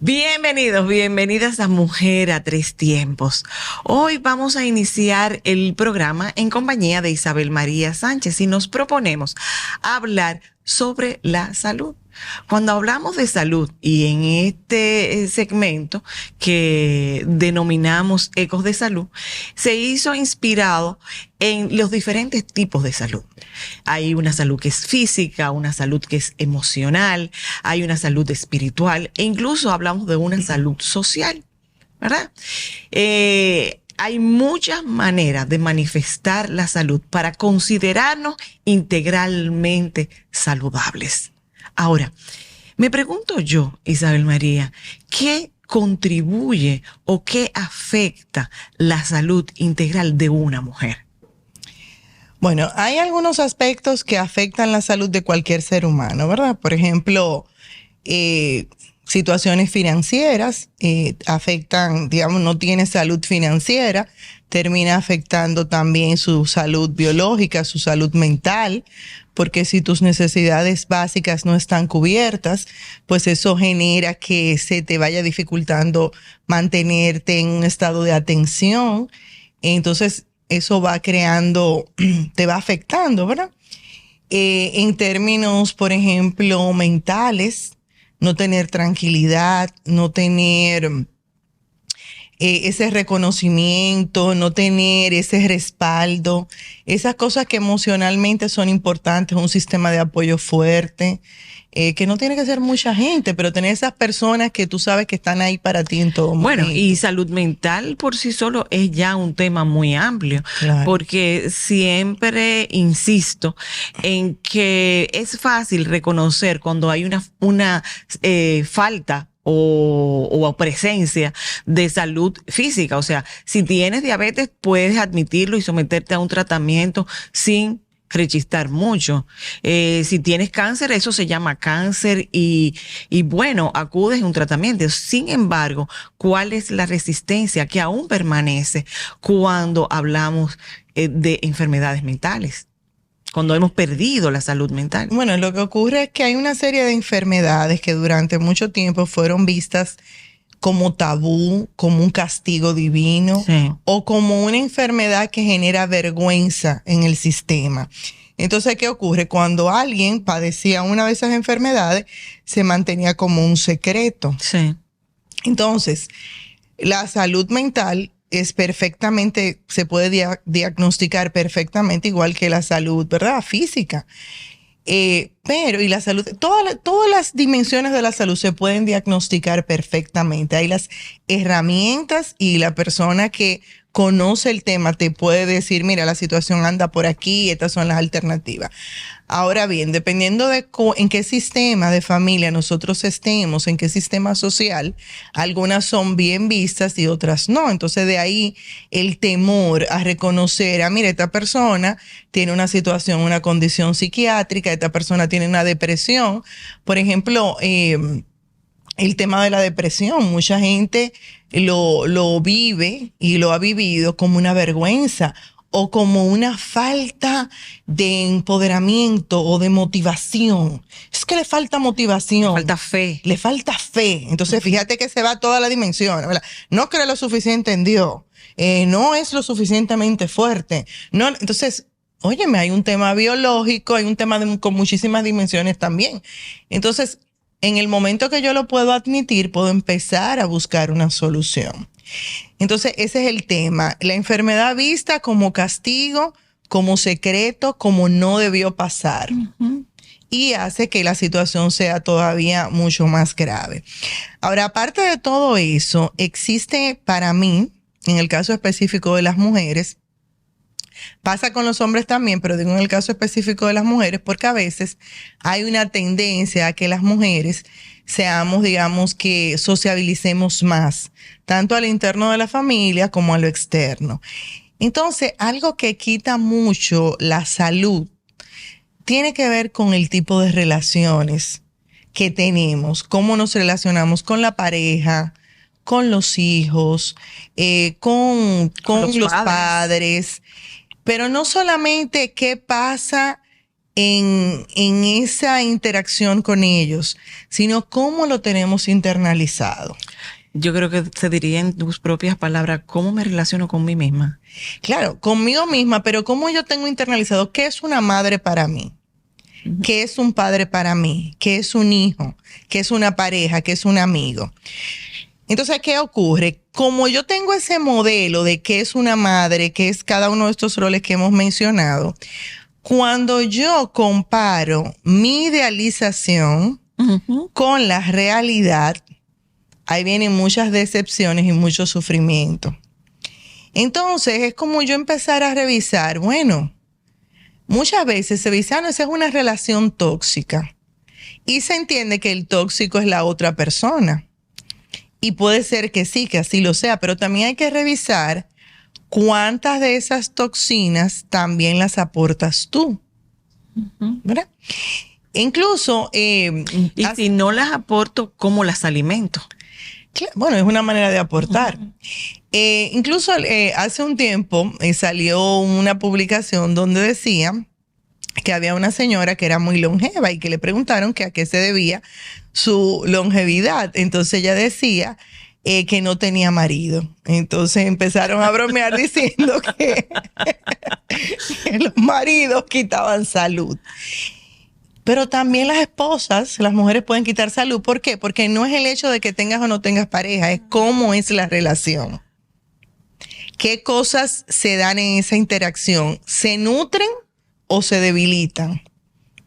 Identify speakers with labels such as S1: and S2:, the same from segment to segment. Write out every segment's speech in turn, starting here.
S1: Bienvenidos, bienvenidas a Mujer a Tres Tiempos. Hoy vamos a iniciar el programa en compañía de Isabel María Sánchez y nos proponemos hablar sobre la salud. Cuando hablamos de salud y en este segmento que denominamos Ecos de Salud, se hizo inspirado en los diferentes tipos de salud. Hay una salud que es física, una salud que es emocional, hay una salud espiritual e incluso hablamos de una salud social, ¿verdad? Hay muchas maneras de manifestar la salud para considerarnos integralmente saludables. Ahora, me pregunto yo, Isabel María, ¿qué contribuye o qué afecta la salud integral de una mujer?
S2: Bueno, hay algunos aspectos que afectan la salud de cualquier ser humano, ¿verdad? Por ejemplo, situaciones financieras afectan, digamos, no tiene salud financiera, termina afectando también su salud biológica, su salud mental, porque si tus necesidades básicas no están cubiertas, pues eso genera que se te vaya dificultando mantenerte en un estado de atención. Entonces, eso va creando, te va afectando, ¿verdad? En términos, por ejemplo, mentales, no tener tranquilidad, no tener ese reconocimiento, no tener ese respaldo, esas cosas que emocionalmente son importantes, un sistema de apoyo fuerte, que no tiene que ser mucha gente, pero tener esas personas que tú sabes que están ahí para ti en todo momento.
S1: Bueno, y salud mental por sí solo es ya un tema muy amplio, claro, porque siempre insisto en que es fácil reconocer cuando hay una falta o presencia de salud física. O sea, si tienes diabetes, puedes admitirlo y someterte a un tratamiento sin rechistar mucho. Si tienes cáncer, eso se llama cáncer y bueno, acudes a un tratamiento. Sin embargo, ¿cuál es la resistencia que aún permanece cuando hablamos de enfermedades mentales? Cuando hemos perdido la salud mental.
S2: Bueno, lo que ocurre es que hay una serie de enfermedades que durante mucho tiempo fueron vistas como tabú, como un castigo divino, sí, o como una enfermedad que genera vergüenza en el sistema. Entonces, ¿qué ocurre? Cuando alguien padecía una de esas enfermedades, se mantenía como un secreto.
S1: Sí.
S2: Entonces, la salud mental es perfectamente, se puede diagnosticar perfectamente igual que la salud, ¿verdad? Física. Pero, y la salud, todas las dimensiones de la salud se pueden diagnosticar perfectamente. Hay las herramientas y la persona que conoce el tema te puede decir, mira, la situación anda por aquí, estas son las alternativas. Ahora bien, dependiendo de en qué sistema de familia nosotros estemos, en qué sistema social, algunas son bien vistas y otras no. Entonces de ahí el temor a reconocer, mira, esta persona tiene una situación, una condición psiquiátrica, esta persona tiene una depresión. Por ejemplo, el tema de la depresión, mucha gente lo vive y lo ha vivido como una vergüenza o como una falta de empoderamiento o de motivación. Es que le falta motivación.
S1: Le falta fe.
S2: Le falta fe. Entonces, fíjate que se va toda la dimensión, ¿verdad? No cree lo suficiente en Dios. No es lo suficientemente fuerte. No, entonces, óyeme, hay un tema biológico, hay un tema con muchísimas dimensiones también. Entonces, en el momento que yo lo puedo admitir, puedo empezar a buscar una solución. Entonces, ese es el tema. La enfermedad vista como castigo, como secreto, como no debió pasar. Uh-huh. Y hace que la situación sea todavía mucho más grave. Ahora, aparte de todo eso, existe para mí, en el caso específico de las mujeres, pasa con los hombres también, pero digo en el caso específico de las mujeres, porque a veces hay una tendencia a que las mujeres seamos, digamos, que sociabilicemos más, tanto al interno de la familia como a lo externo. Entonces, algo que quita mucho la salud tiene que ver con el tipo de relaciones que tenemos, cómo nos relacionamos con la pareja, con los hijos, con los padres. Pero no solamente qué pasa en esa interacción con ellos, sino cómo lo tenemos internalizado.
S1: Yo creo que se diría en tus propias palabras, ¿cómo me relaciono con mí misma?
S2: Claro, conmigo misma, pero cómo yo tengo internalizado qué es una madre para mí, qué es un padre para mí, qué es un hijo, qué es una pareja, qué es un amigo. Entonces, ¿qué ocurre? Como yo tengo ese modelo de qué es una madre, qué es cada uno de estos roles que hemos mencionado, cuando yo comparo mi idealización con la realidad, ahí vienen muchas decepciones y mucho sufrimiento. Entonces, es como yo empezar a revisar, bueno, muchas veces se dice, no, esa es una relación tóxica. Y se entiende que el tóxico es la otra persona. Y puede ser que sí, que así lo sea, pero también hay que revisar cuántas de esas toxinas también las aportas tú. ¿Verdad? Incluso... y
S1: si no las aporto, ¿cómo las alimento?
S2: Bueno, es una manera de aportar. Incluso hace un tiempo salió una publicación donde decía que había una señora que era muy longeva y que le preguntaron que a qué se debía su longevidad. Entonces ella decía que no tenía marido. Entonces empezaron a bromear diciendo que los maridos quitaban salud. Pero también las esposas, las mujeres pueden quitar salud. ¿Por qué? Porque no es el hecho de que tengas o no tengas pareja, es cómo es la relación. ¿Qué cosas se dan en esa interacción? ¿Se nutren o se debilitan?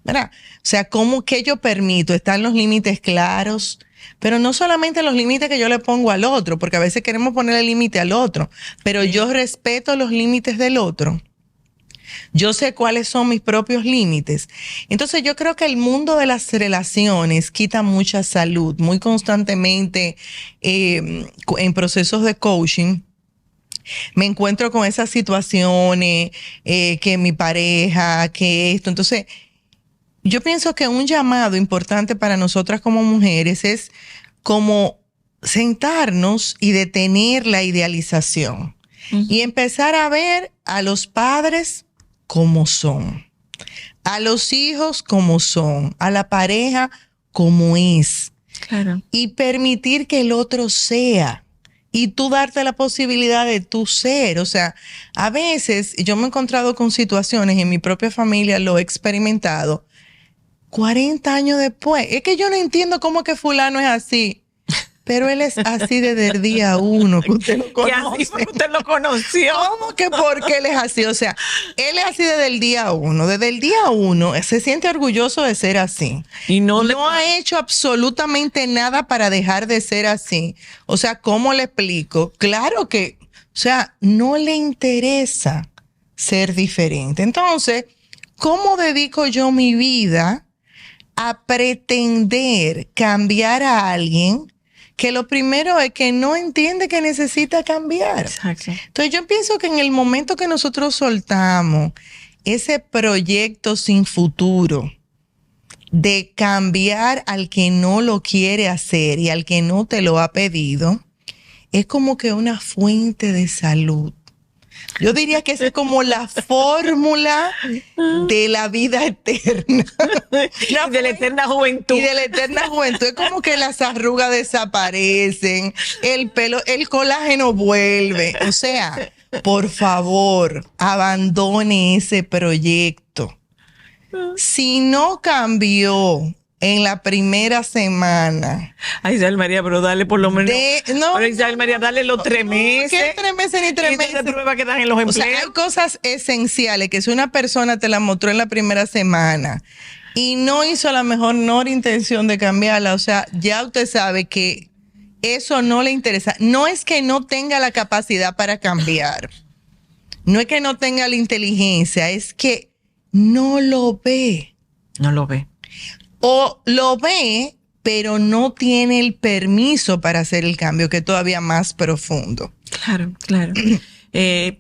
S2: ¿Verdad? O sea, ¿qué yo permito? ¿Están los límites claros? Pero no solamente los límites que yo le pongo al otro, porque a veces queremos ponerle límite al otro, pero yo respeto los límites del otro. Yo sé cuáles son mis propios límites. Entonces yo creo que el mundo de las relaciones quita mucha salud. Muy constantemente en procesos de coaching me encuentro con esas situaciones, que mi pareja, que esto. Entonces yo pienso que un llamado importante para nosotras como mujeres es como sentarnos y detener la idealización y empezar a ver a los padres como son, a los hijos como son, a la pareja como es.
S1: Claro.
S2: Y permitir que el otro sea y tú darte la posibilidad de tú ser. O sea, a veces yo me he encontrado con situaciones en mi propia familia, lo he experimentado 40 años después. Es que yo no entiendo cómo que fulano es así. Pero él es así desde el día 1 que usted lo conoce.
S1: Que así porque usted lo conoció.
S2: ¿Cómo que por qué él es así? O sea, él es así desde el día 1. Desde el día 1 se siente orgulloso de ser así.
S1: Y no
S2: ha hecho absolutamente nada para dejar de ser así. O sea, ¿cómo le explico? Claro que, o sea, no le interesa ser diferente. Entonces, ¿cómo dedico yo mi vida a pretender cambiar a alguien que lo primero es que no entiende que necesita cambiar?
S1: Exacto.
S2: Entonces yo pienso que en el momento que nosotros soltamos ese proyecto sin futuro de cambiar al que no lo quiere hacer y al que no te lo ha pedido, es como que una fuente de salud. Yo diría que esa es como la fórmula de la vida eterna.
S1: Y de la eterna juventud.
S2: Y de la eterna juventud. Es como que las arrugas desaparecen, el pelo, el colágeno vuelve. O sea, por favor, abandone ese proyecto. Si no cambió en la primera semana.
S1: Ay, Isabel María, pero dale por lo menos. Pero Isabel María, dale los 3 meses.
S2: ¿Qué 3 meses ni 3 meses?
S1: Prueba que dan en los empleos.
S2: O sea, hay cosas esenciales que si una persona te la mostró en la primera semana y no hizo la mejor intención de cambiarla, o sea, ya usted sabe que eso no le interesa. No es que no tenga la capacidad para cambiar. No es que no tenga la inteligencia, es que no lo ve.
S1: No lo ve.
S2: O lo ve, pero no tiene el permiso para hacer el cambio, que es todavía más profundo.
S1: Claro, claro.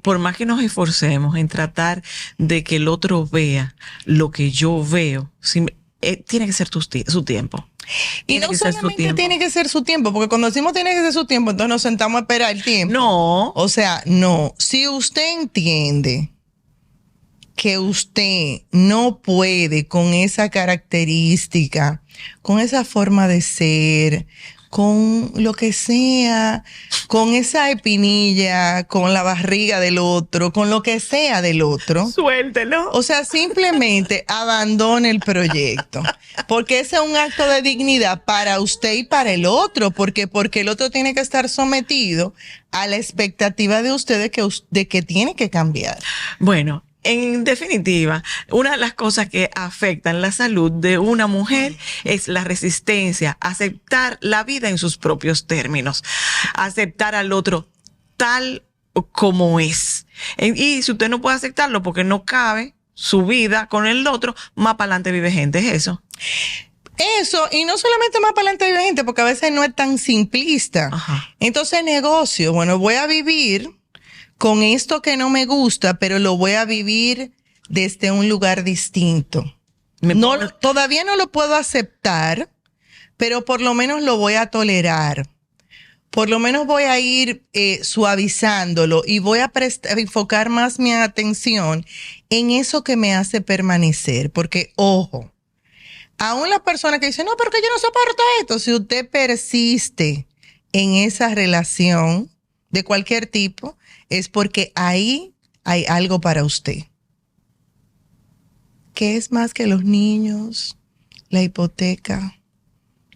S1: Por más que nos esforcemos en tratar de que el otro vea lo que yo veo, tiene que ser su tiempo.
S2: Y no solamente tiene que ser su tiempo, porque cuando decimos tiene que ser su tiempo, entonces nos sentamos a esperar el tiempo.
S1: No.
S2: O sea, no. Si usted entiende que usted no puede con esa característica, con esa forma de ser, con lo que sea, con esa espinilla, con la barriga del otro, con lo que sea del otro.
S1: Suéltelo.
S2: O sea, simplemente abandone el proyecto, porque ese es un acto de dignidad para usted y para el otro, porque el otro tiene que estar sometido a la expectativa de usted de que tiene que cambiar.
S1: Bueno, en definitiva, una de las cosas que afectan la salud de una mujer es la resistencia, aceptar la vida en sus propios términos, aceptar al otro tal como es. Y si usted no puede aceptarlo porque no cabe su vida con el otro, más para adelante vive gente, es eso.
S2: Eso, y no solamente más para adelante vive gente, porque a veces no es tan simplista.
S1: Ajá.
S2: Entonces, negocio, bueno, voy a vivir con esto que no me gusta, pero lo voy a vivir desde un lugar distinto. Todavía no lo puedo aceptar, pero por lo menos lo voy a tolerar. Por lo menos voy a ir suavizándolo y voy a enfocar más mi atención en eso que me hace permanecer. Porque, ojo, aún la persona que dice, no, pero que yo no soporto esto, si usted persiste en esa relación de cualquier tipo, es porque ahí hay algo para usted. ¿Qué es más que los niños, la hipoteca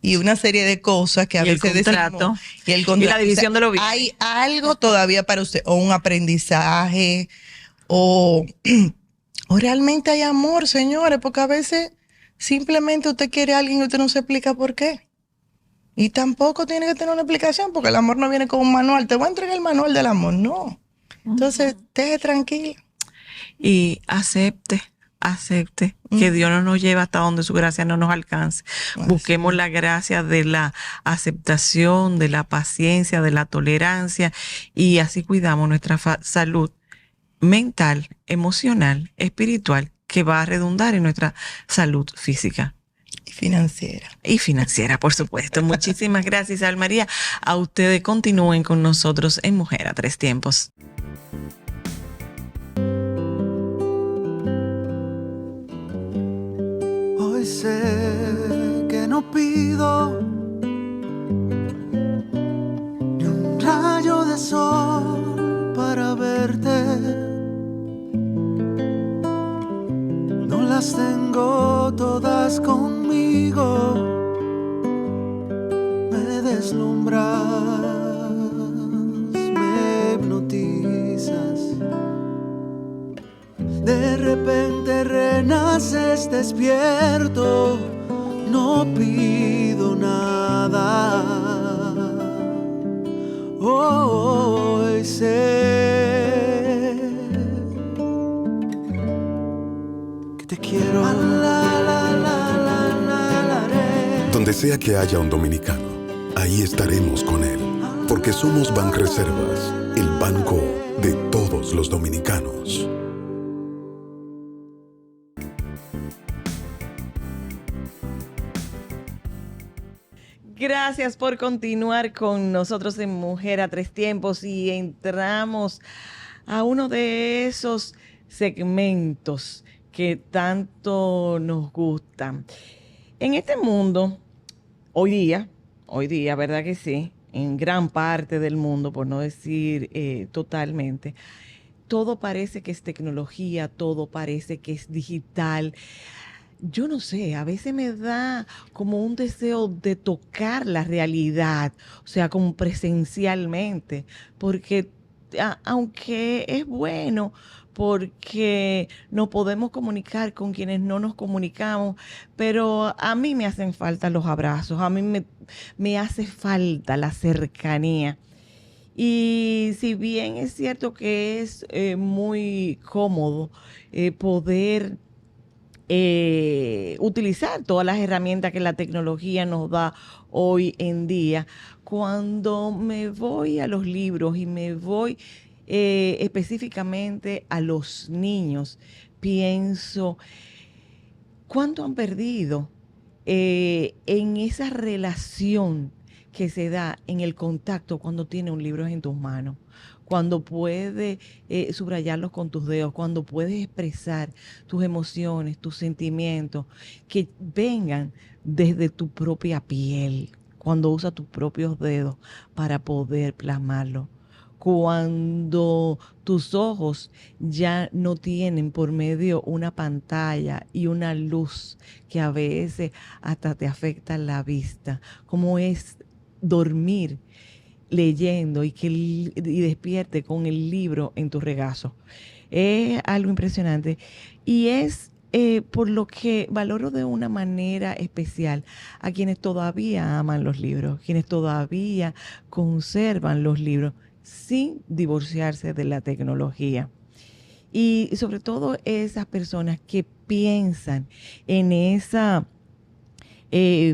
S2: y una serie de cosas que a veces decimos?
S1: Y el contrato. Y la división de los bienes.
S2: Hay algo todavía para usted, o un aprendizaje, o realmente hay amor, señores, porque a veces simplemente usted quiere a alguien y usted no se explica por qué. Y tampoco tiene que tener una explicación, porque el amor no viene con un manual. Te voy a entregar el manual del amor, no. Entonces, deje tranquila.
S1: Y acepte que Dios no nos lleva hasta donde su gracia no nos alcance. Busquemos la gracia de la aceptación, de la paciencia, de la tolerancia, y así cuidamos nuestra salud mental, emocional, espiritual, que va a redundar en nuestra salud física.
S2: Y
S1: financiera, por supuesto. Muchísimas gracias, Isabel María. A ustedes continúen con nosotros en Mujer a Tres Tiempos.
S3: Hoy sé que no pido ni un rayo de sol para verte. No las tengo todas conmigo, me deslumbras, me hipnotizas. De repente renaces despierto, no pido nada. Hoy sé que te quiero.
S4: Donde sea que haya un dominicano, ahí estaremos con él, porque somos Banreservas, el banco de todos los dominicanos.
S1: Gracias por continuar con nosotros en Mujer a Tres Tiempos, y entramos a uno de esos segmentos que tanto nos gustan. En este mundo, hoy día, ¿verdad que sí? En gran parte del mundo, por no decir totalmente, todo parece que es tecnología, todo parece que es digital. Yo no sé, a veces me da como un deseo de tocar la realidad, o sea, como presencialmente, porque aunque es bueno, porque nos podemos comunicar con quienes no nos comunicamos, pero a mí me hacen falta los abrazos, a mí me hace falta la cercanía. Y si bien es cierto que es muy cómodo poder utilizar todas las herramientas que la tecnología nos da hoy en día, cuando me voy a los libros y me voy específicamente a los niños, pienso, ¿cuánto han perdido en esa relación que se da en el contacto cuando tiene un libro en tus manos? cuando puedes subrayarlos con tus dedos, cuando puedes expresar tus emociones, tus sentimientos, que vengan desde tu propia piel, cuando usas tus propios dedos para poder plasmarlo. Cuando tus ojos ya no tienen por medio una pantalla y una luz que a veces hasta te afecta la vista, como es dormir leyendo y despierte con el libro en tu regazo. Es algo impresionante y es por lo que valoro de una manera especial a quienes todavía aman los libros, quienes todavía conservan los libros sin divorciarse de la tecnología. Y sobre todo esas personas que piensan en esa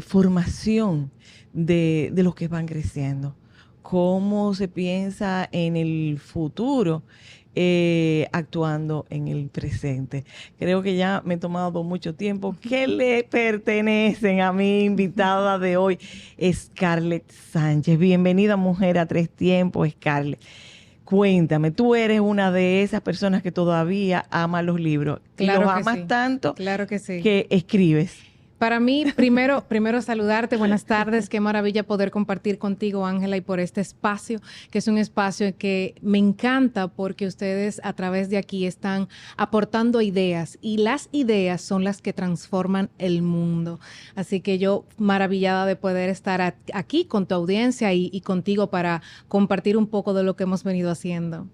S1: formación de los que van creciendo, cómo se piensa en el futuro actuando en el presente. Creo que ya me he tomado mucho tiempo. ¿Qué le pertenecen a mi invitada de hoy, Scarlett Sánchez? Bienvenida, Mujer a Tres Tiempos, Scarlett. Cuéntame, tú eres una de esas personas que todavía ama los libros.
S5: Claro
S1: los
S5: que
S1: amas
S5: sí.
S1: tanto
S5: Claro que sí.
S1: que escribes.
S5: Para mí, primero saludarte, buenas tardes, qué maravilla poder compartir contigo, Ángela, y por este espacio, que es un espacio que me encanta porque ustedes a través de aquí están aportando ideas y las ideas son las que transforman el mundo. Así que yo maravillada de poder estar aquí con tu audiencia y contigo para compartir un poco de lo que hemos venido haciendo.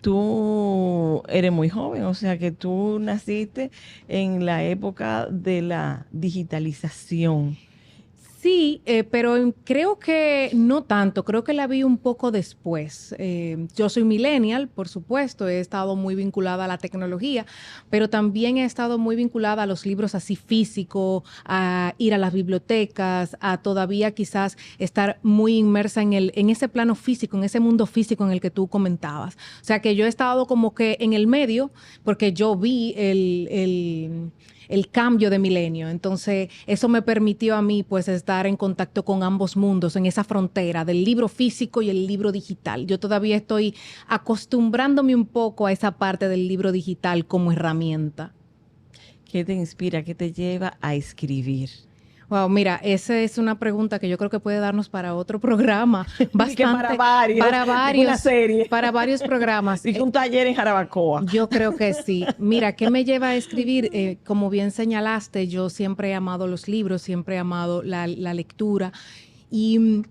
S1: Tú eres muy joven, o sea que tú naciste en la época de la digitalización.
S5: Sí, pero creo que no tanto, creo que la vi un poco después. Yo soy millennial, por supuesto, he estado muy vinculada a la tecnología, pero también he estado muy vinculada a los libros así físicos, a ir a las bibliotecas, a todavía quizás estar muy inmersa en ese plano físico, en ese mundo físico en el que tú comentabas. O sea que yo he estado como que en el medio, porque yo vi el cambio de milenio. Entonces, eso me permitió a mí, pues, estar en contacto con ambos mundos, en esa frontera del libro físico y el libro digital. Yo todavía estoy acostumbrándome un poco a esa parte del libro digital como herramienta.
S1: ¿Qué te inspira? ¿Qué te lleva a escribir?
S5: Wow, mira, esa es una pregunta que yo creo que puede darnos para otro programa. Bastante,
S1: para varios, una serie.
S5: Para varios programas.
S1: Y un taller en Jarabacoa.
S5: Yo creo que sí. Mira, ¿qué me lleva a escribir? Como bien señalaste, yo siempre he amado los libros, siempre he amado la lectura y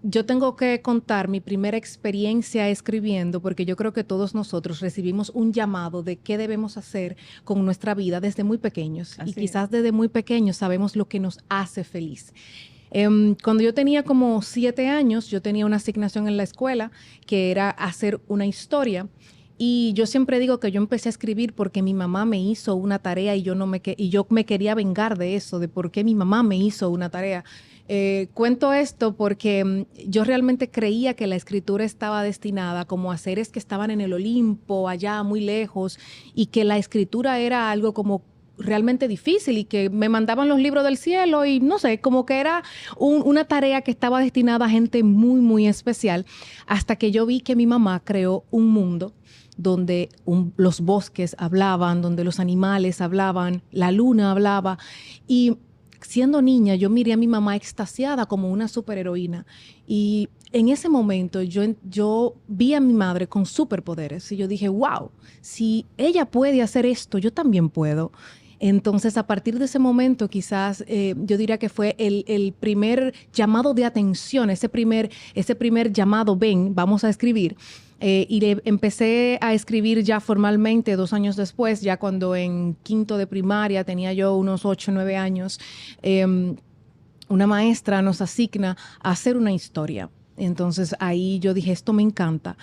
S5: yo tengo que contar mi primera experiencia escribiendo porque yo creo que todos nosotros recibimos un llamado de qué debemos hacer con nuestra vida desde muy pequeños.
S1: Así
S5: y quizás desde muy pequeños sabemos lo que nos hace feliz. Cuando yo tenía como 7 años, yo tenía una asignación en la escuela que era hacer una historia. Y yo siempre digo que yo empecé a escribir porque mi mamá me hizo una tarea y yo me quería vengar de eso, de por qué mi mamá me hizo una tarea. Cuento esto porque yo realmente creía que la escritura estaba destinada como a seres que estaban en el Olimpo, allá muy lejos, y que la escritura era algo como realmente difícil y que me mandaban los libros del cielo y no sé, como que era una tarea que estaba destinada a gente muy, muy especial, hasta que yo vi que mi mamá creó un mundo donde los bosques hablaban, donde los animales hablaban, la luna hablaba. Y siendo niña, yo miré a mi mamá extasiada como una superheroína. Y en ese momento yo vi a mi madre con superpoderes. Y yo dije, wow, si ella puede hacer esto, yo también puedo. Entonces, a partir de ese momento, quizás yo diría que fue el primer llamado de atención, ese primer llamado, ven, vamos a escribir. Y empecé a escribir ya formalmente 2 años después, ya cuando en quinto de primaria tenía yo unos 8 o 9 años, una maestra nos asigna a hacer una historia. Entonces ahí yo dije, esto me encanta.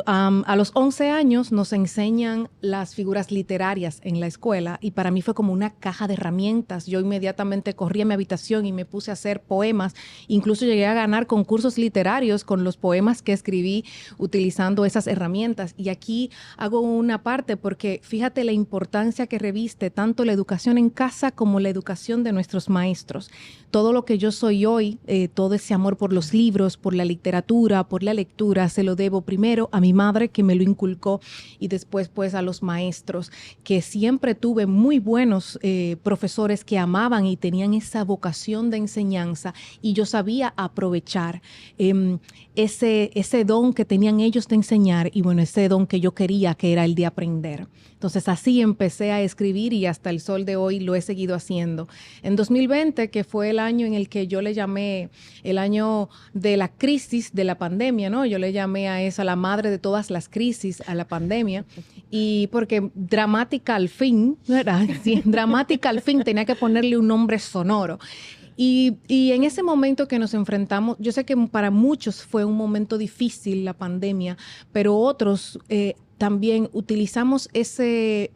S5: A los 11 años nos enseñan las figuras literarias en la escuela y para mí fue como una caja de herramientas. Yo inmediatamente corrí a mi habitación y me puse a hacer poemas. Incluso llegué a ganar concursos literarios con los poemas que escribí utilizando esas herramientas. Y aquí hago una parte porque fíjate la importancia que reviste tanto la educación en casa como la educación de nuestros maestros. Todo lo que yo soy hoy, todo ese amor por los libros, por la literatura, por la lectura, se lo debo primero a mi madre que me lo inculcó y después pues a los maestros, que siempre tuve muy buenos profesores que amaban y tenían esa vocación de enseñanza y yo sabía aprovechar ese don que tenían ellos de enseñar y bueno, ese don que yo quería, que era el de aprender. Entonces así empecé a escribir y hasta el sol de hoy lo he seguido haciendo. En 2020, que fue el año en el que yo le llamé el año de la crisis de la pandemia, ¿no? Yo le llamé a esa la madre de todas las crisis, a la pandemia, y porque dramática al fin, ¿verdad? Sí, dramática al fin, tenía que ponerle un nombre sonoro. Y en ese momento que nos enfrentamos, yo sé que para muchos fue un momento difícil la pandemia, pero otros también utilizamos ese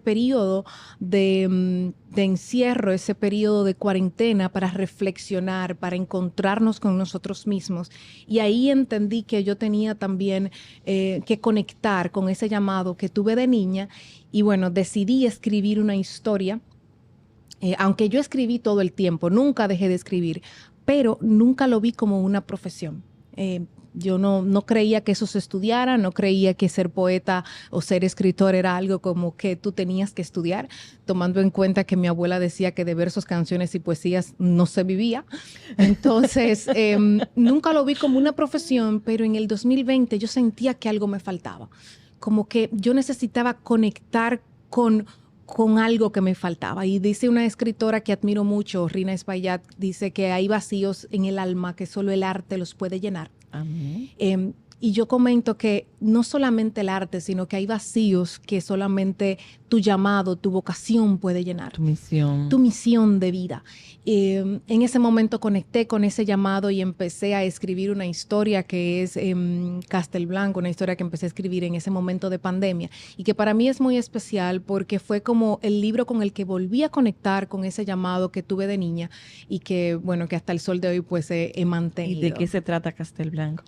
S5: periodo de encierro, ese periodo de cuarentena para reflexionar, para encontrarnos con nosotros mismos. Y ahí entendí que yo tenía también que conectar con ese llamado que tuve de niña y bueno, decidí escribir una historia. Aunque yo escribí todo el tiempo, nunca dejé de escribir, pero nunca lo vi como una profesión. Yo no creía que eso se estudiara, no creía que ser poeta o ser escritor era algo como que tú tenías que estudiar, tomando en cuenta que mi abuela decía que de versos, canciones y poesías no se vivía. Entonces, nunca lo vi como una profesión, pero en el 2020 yo sentía que algo me faltaba, como que yo necesitaba conectar con algo que me faltaba. Y dice una escritora que admiro mucho, Rina Espaillat, dice que hay vacíos en el alma que solo el arte los puede llenar. Amén. Y yo comento que no solamente el arte, sino que hay vacíos que solamente tu llamado, tu vocación puede llenar.
S1: Tu misión.
S5: Tu misión de vida. En ese momento conecté con ese llamado y empecé a escribir una historia que es Castelblanco, una historia que empecé a escribir en ese momento de pandemia y que para mí es muy especial porque fue como el libro con el que volví a conectar con ese llamado que tuve de niña y que, bueno, que hasta el sol de hoy pues he mantenido.
S1: ¿Y de qué se trata Castelblanco?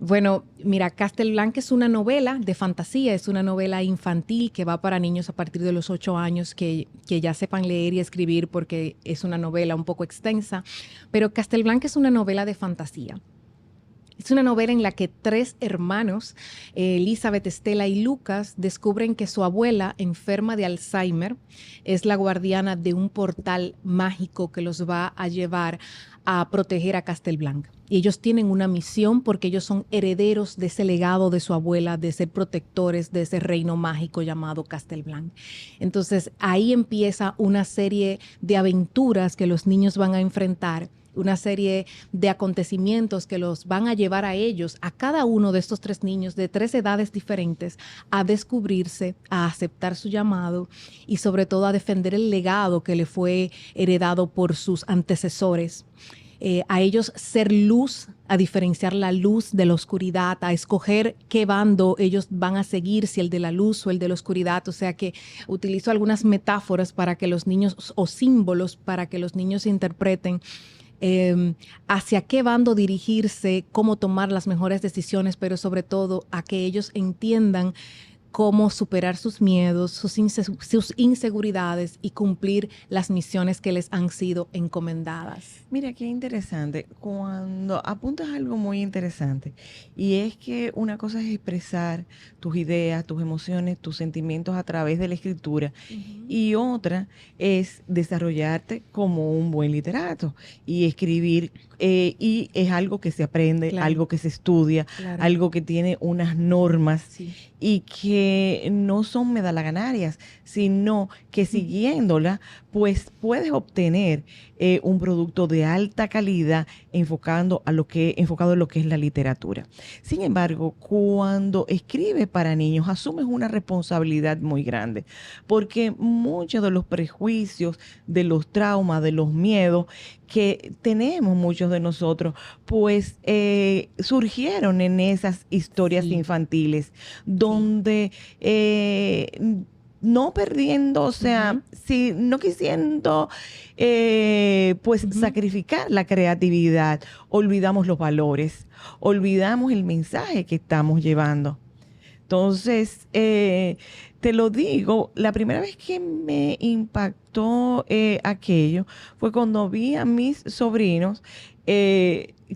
S5: Bueno, mira, Castelblanco es una novela de fantasía, es una novela infantil que va para niños a partir de los 8 años que ya sepan leer y escribir porque es una novela un poco extensa, pero Castelblanco es una novela de fantasía. Es una novela en la que 3 hermanos, Elizabeth, Estela y Lucas, descubren que su abuela, enferma de Alzheimer, es la guardiana de un portal mágico que los va a llevar a proteger a Castelblanco. Y ellos tienen una misión porque ellos son herederos de ese legado de su abuela, de ser protectores de ese reino mágico llamado Castelblanco. Entonces ahí empieza una serie de aventuras que los niños van a enfrentar, una serie de acontecimientos que los van a llevar a ellos, a cada uno de estos 3 niños de 3 edades diferentes, a descubrirse, a aceptar su llamado y sobre todo a defender el legado que le fue heredado por sus antecesores. A ellos ser luz, a diferenciar la luz de la oscuridad, a escoger qué bando ellos van a seguir, si el de la luz o el de la oscuridad. O sea que utilizo algunas metáforas para que los niños, o símbolos para que los niños interpreten hacia qué bando dirigirse, cómo tomar las mejores decisiones, pero sobre todo a que ellos entiendan cómo superar sus miedos, sus inseguridades y cumplir las misiones que les han sido encomendadas.
S1: Mira, qué interesante. Cuando apuntas algo muy interesante, y es que una cosa es expresar tus ideas, tus emociones, tus sentimientos a través de la escritura, y otra es desarrollarte como un buen literato y escribir, y es algo que se aprende,
S5: Claro.
S1: algo que se estudia,
S5: Claro.
S1: algo que tiene unas normas.
S5: Sí.
S1: Y que no son medalaganarias, sino que siguiéndola, pues puedes obtener un producto de alta calidad enfocado en lo que es la literatura. Sin embargo, cuando escribes para niños, asumes una responsabilidad muy grande, porque muchos de los prejuicios, de los traumas, de los miedos que tenemos muchos de nosotros, pues surgieron en esas historias infantiles, donde no perdiendo, o sea, no quisiendo pues sacrificar la creatividad, olvidamos los valores, olvidamos el mensaje que estamos llevando. Entonces, te lo digo, la primera vez que me impactó aquello fue cuando vi a mis sobrinos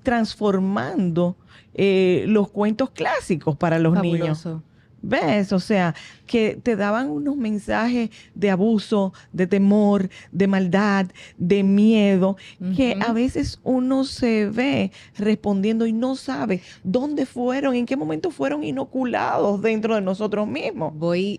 S1: transformando los cuentos clásicos para los niños.
S5: Fabuloso.
S1: ¿Ves? O sea, que te daban unos mensajes de abuso, de temor, de maldad, de miedo, que a veces uno se ve respondiendo y no sabe dónde fueron, en qué momento fueron inoculados dentro de nosotros mismos.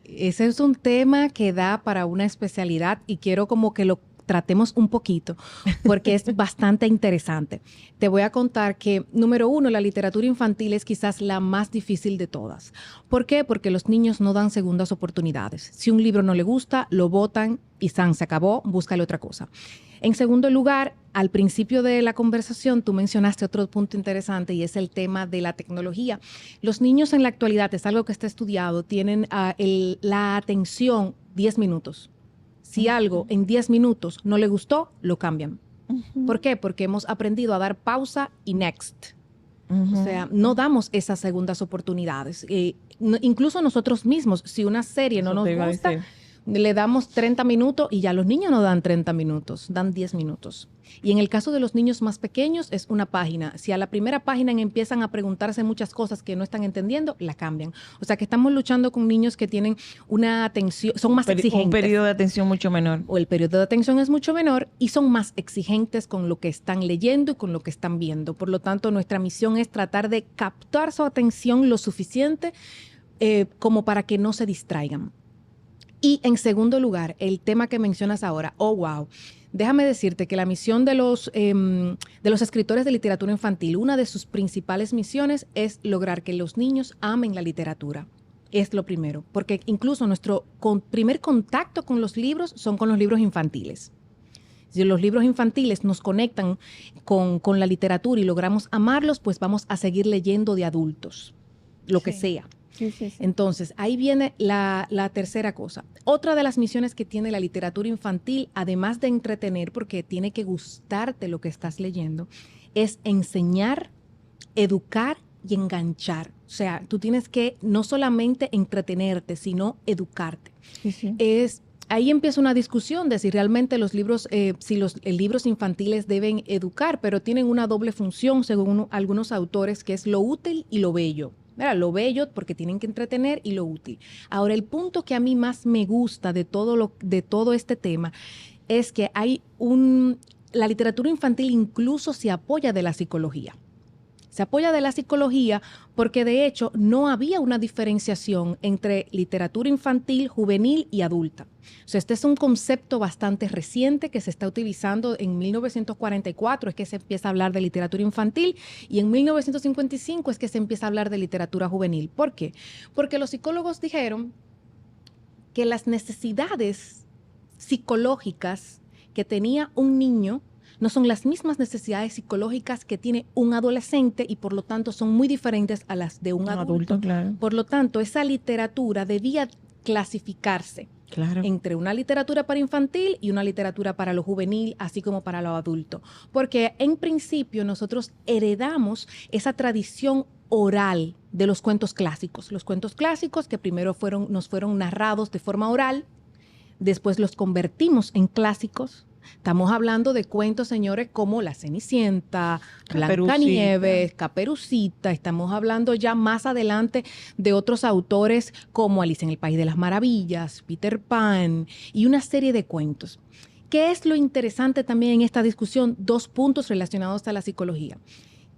S5: Ese es un tema que da para una especialidad y quiero como que lo tratemos un poquito porque es bastante interesante. Te voy a contar que, número uno, la literatura infantil es quizás la más difícil de todas. ¿Por qué? Porque los niños no dan segundas oportunidades. Si un libro no le gusta, lo botan y se acabó, búscale otra cosa. En segundo lugar, al principio de la conversación tú mencionaste otro punto interesante y es el tema de la tecnología. Los niños en la actualidad, es algo que está estudiado, tienen la atención 10 minutos. Si algo en 10 minutos no le gustó, lo cambian. ¿Por qué? Porque hemos aprendido a dar pausa y next. O sea, no damos esas segundas oportunidades. Incluso nosotros mismos, si una serie no nos gusta, le damos 30 minutos y ya los niños no dan 30 minutos, dan 10 minutos. Y en el caso de los niños más pequeños es una página. Si a la primera página empiezan a preguntarse muchas cosas que no están entendiendo, la cambian. O sea que estamos luchando con niños que tienen una atención, son más exigentes.
S1: Un periodo de atención mucho menor.
S5: O el periodo de atención es mucho menor y son más exigentes con lo que están leyendo y con lo que están viendo. Por lo tanto, nuestra misión es tratar de captar su atención lo suficiente como para que no se distraigan. Y en segundo lugar, el tema que mencionas ahora, oh wow, déjame decirte que la misión de los escritores de literatura infantil, una de sus principales misiones es lograr que los niños amen la literatura. Es lo primero, porque incluso nuestro primer contacto con los libros son con los libros infantiles. Si los libros infantiles nos conectan con la literatura y logramos amarlos, pues vamos a seguir leyendo de adultos, lo que sea.
S1: Sí.
S5: Entonces, ahí viene la tercera cosa. Otra de las misiones que tiene la literatura infantil, además de entretener, porque tiene que gustarte lo que estás leyendo, es enseñar, educar y enganchar. O sea, tú tienes que no solamente entretenerte, sino educarte. Ahí empieza una discusión de si realmente los libros, libros infantiles deben educar, pero tienen una doble función, según algunos autores, que es lo útil y lo bello. Mira, lo bello porque tienen que entretener y lo útil. Ahora, el punto que a mí más me gusta de todo este tema es que la literatura infantil incluso se apoya de la psicología. Se apoya de la psicología porque de hecho no había una diferenciación entre literatura infantil, juvenil y adulta. O sea, este es un concepto bastante reciente que se está utilizando en 1944, es que se empieza a hablar de literatura infantil y en 1955 es que se empieza a hablar de literatura juvenil. ¿Por qué? Porque los psicólogos dijeron que las necesidades psicológicas que tenía un niño no son las mismas necesidades psicológicas que tiene un adolescente y por lo tanto son muy diferentes a las de un adulto.
S1: Claro.
S5: Por lo tanto, esa literatura debía clasificarse entre una literatura para infantil y una literatura para lo juvenil, así como para lo adulto. Porque en principio nosotros heredamos esa tradición oral de los cuentos clásicos. Los cuentos clásicos que primero nos fueron narrados de forma oral, después los convertimos en clásicos. Estamos hablando de cuentos, señores, como La Cenicienta, Blancanieves, Caperucita. Estamos hablando ya más adelante de otros autores como Alicia en el País de las Maravillas, Peter Pan y una serie de cuentos. ¿Qué es lo interesante también en esta discusión? 2 puntos relacionados a la psicología.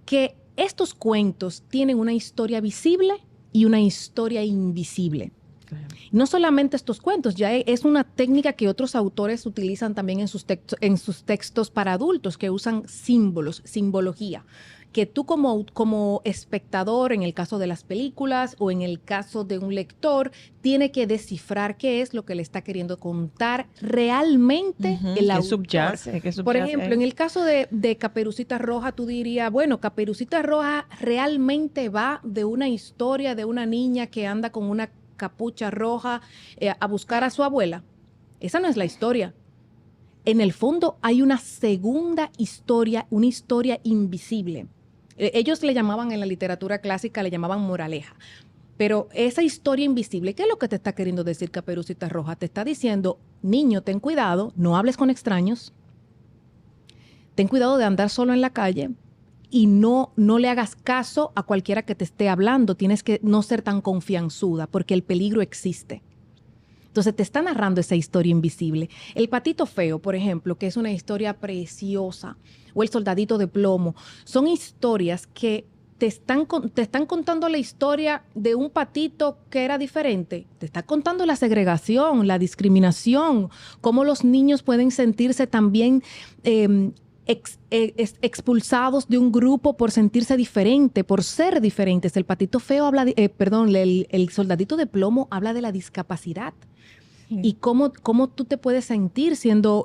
S5: Que estos cuentos tienen una historia visible y una historia invisible. Claro. No solamente estos cuentos, ya es una técnica que otros autores utilizan también en sus textos para adultos, que usan símbolos, simbología, que tú como espectador, en el caso de las películas o en el caso de un lector, tiene que descifrar qué es lo que le está queriendo contar realmente el autor.
S1: Subyace.
S5: Por ejemplo, en el caso de Caperucita Roja, tú dirías, bueno, Caperucita Roja realmente va de una historia de una niña que anda con una capucha roja a buscar a su abuela. Esa no es la historia. En el fondo hay una segunda historia, una historia invisible. Ellos le llamaban en la literatura clásica, le llamaban moraleja. Pero esa historia invisible, ¿qué es lo que te está queriendo decir Caperucita Roja? Te está diciendo, niño, ten cuidado, no hables con extraños, ten cuidado de andar solo en la calle y no le hagas caso a cualquiera que te esté hablando. Tienes que no ser tan confianzuda porque el peligro existe. Entonces te está narrando esa historia invisible. El patito feo, por ejemplo, que es una historia preciosa, o el soldadito de plomo, son historias que te están contando la historia de un patito que era diferente. Te está contando la segregación, la discriminación, cómo los niños pueden sentirse también expulsados de un grupo por sentirse diferente, por ser diferentes. El patito feo habla el soldadito de plomo habla de la discapacidad. Y cómo tú te puedes sentir siendo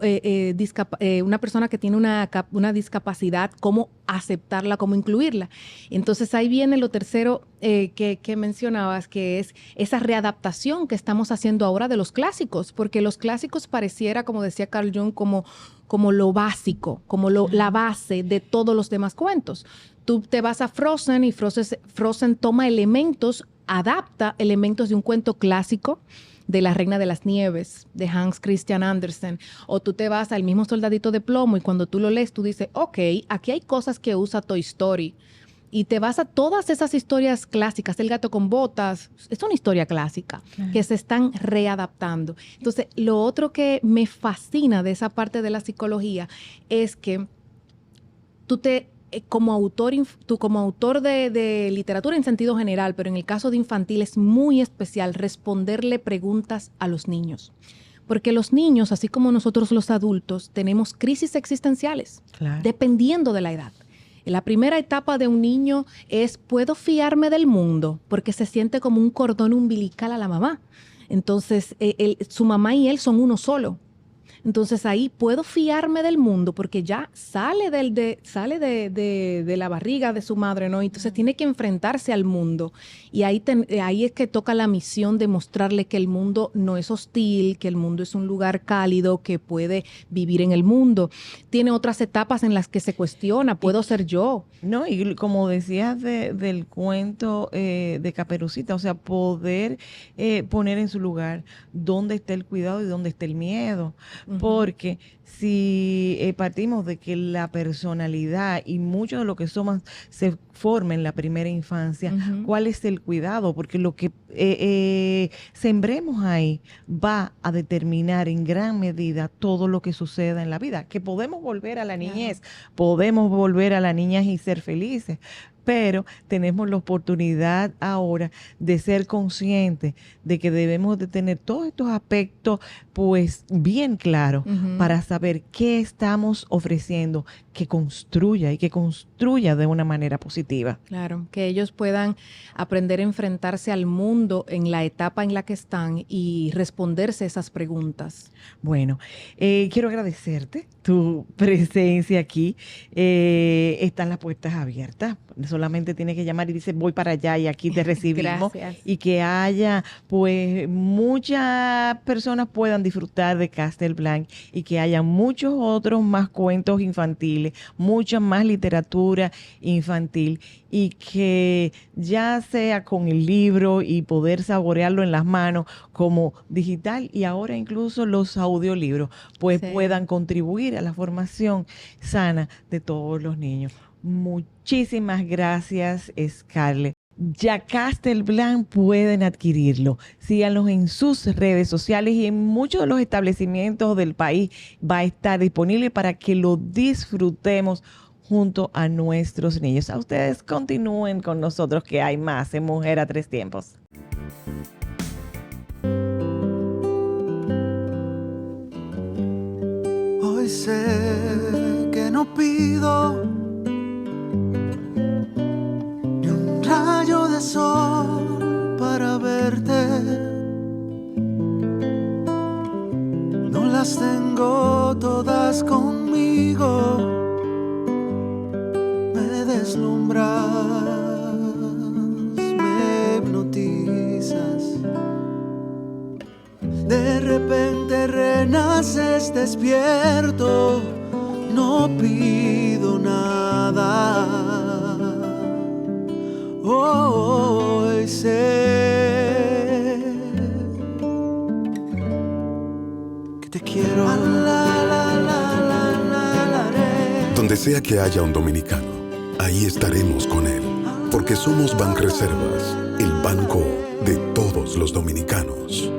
S5: una persona que tiene una discapacidad, cómo aceptarla, cómo incluirla. Entonces ahí viene lo tercero que mencionabas, que es esa readaptación que estamos haciendo ahora de los clásicos, porque los clásicos pareciera, como decía Carl Jung, como lo básico, como la base de todos los demás cuentos. Tú te vas a Frozen y Frozen toma adapta elementos de un cuento clásico, de La Reina de las Nieves, de Hans Christian Andersen, o tú te vas al mismo Soldadito de Plomo y cuando tú lo lees, tú dices, ok, aquí hay cosas que usa Toy Story, y te vas a todas esas historias clásicas, El gato con botas, es una historia clásica, que se están readaptando. Entonces, lo otro que me fascina de esa parte de la psicología es que como autor de literatura en sentido general, pero en el caso de infantil es muy especial responderle preguntas a los niños. Porque los niños, así como nosotros los adultos, tenemos crisis existenciales, dependiendo de la edad. La primera etapa de un niño es, ¿puedo fiarme del mundo? Porque se siente como un cordón umbilical a la mamá. Entonces, su mamá y él son uno solo. Entonces ahí puedo fiarme del mundo porque ya sale de la barriga de su madre, ¿no? Entonces tiene que enfrentarse al mundo. Y ahí es que toca la misión de mostrarle que el mundo no es hostil, que el mundo es un lugar cálido, que puede vivir en el mundo. Tiene otras etapas en las que se cuestiona, ¿puedo ser yo?
S1: No, y como decías del cuento de Caperucita, o sea, poder poner en su lugar dónde está el cuidado y dónde está el miedo. Porque si partimos de que la personalidad y mucho de lo que somos se forma en la primera infancia, ¿cuál es el cuidado? Porque lo que sembremos ahí va a determinar en gran medida todo lo que suceda en la vida. Que podemos volver a la niñez, podemos volver a la niñez y ser felices, pero tenemos la oportunidad ahora de ser conscientes de que debemos de tener todos estos aspectos pues bien claros para saber qué estamos ofreciendo que construya y que construya de una manera positiva.
S5: Claro, que ellos puedan aprender a enfrentarse al mundo en la etapa en la que están y responderse esas preguntas.
S1: Bueno, quiero agradecerte tu presencia aquí. Están las puertas abiertas. Solamente tienes que llamar y dices voy para allá y aquí te recibimos.
S5: Gracias.
S1: Y que haya pues muchas personas puedan disfrutar de Castle Blanc y que haya muchos otros más cuentos infantiles, mucha más literatura infantil y que ya sea con el libro y poder saborearlo en las manos como digital y ahora incluso los audiolibros pues puedan contribuir a la formación sana de todos los niños. Muchísimas gracias, Scarlett. Ya Castle Blanc pueden adquirirlo. Síganlos en sus redes sociales y en muchos de los establecimientos del país va a estar disponible para que lo disfrutemos junto a nuestros niños. A ustedes continúen con nosotros que hay más en Mujer a Tres Tiempos.
S3: Hoy sé que no pido ni un rayo de sol para verte. No las tengo todas conmigo. Me deslumbras, me hipnotizas. De repente renaces despierto, no pido nada. Hoy sé que te quiero.
S4: Donde sea que haya un dominicano, ahí estaremos con él. Porque somos Banreservas, el banco de todos los dominicanos.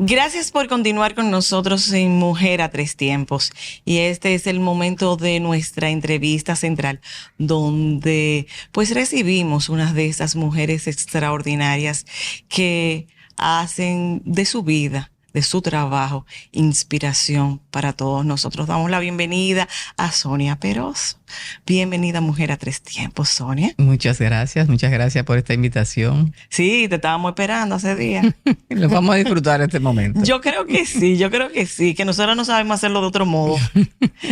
S1: Gracias por continuar con nosotros en Mujer a Tres Tiempos. Y este es el momento de nuestra entrevista central, donde pues recibimos una de esas mujeres extraordinarias que hacen de su vida, de su trabajo, inspiración para todos nosotros. Damos la bienvenida a Sonia Peroso. Bienvenida, Mujer a Tres Tiempos, Sonia.
S6: Muchas gracias por esta invitación.
S1: Sí, te estábamos esperando hace días.
S6: Lo vamos a disfrutar este momento.
S1: Yo creo que sí, que nosotros no sabemos hacerlo de otro modo.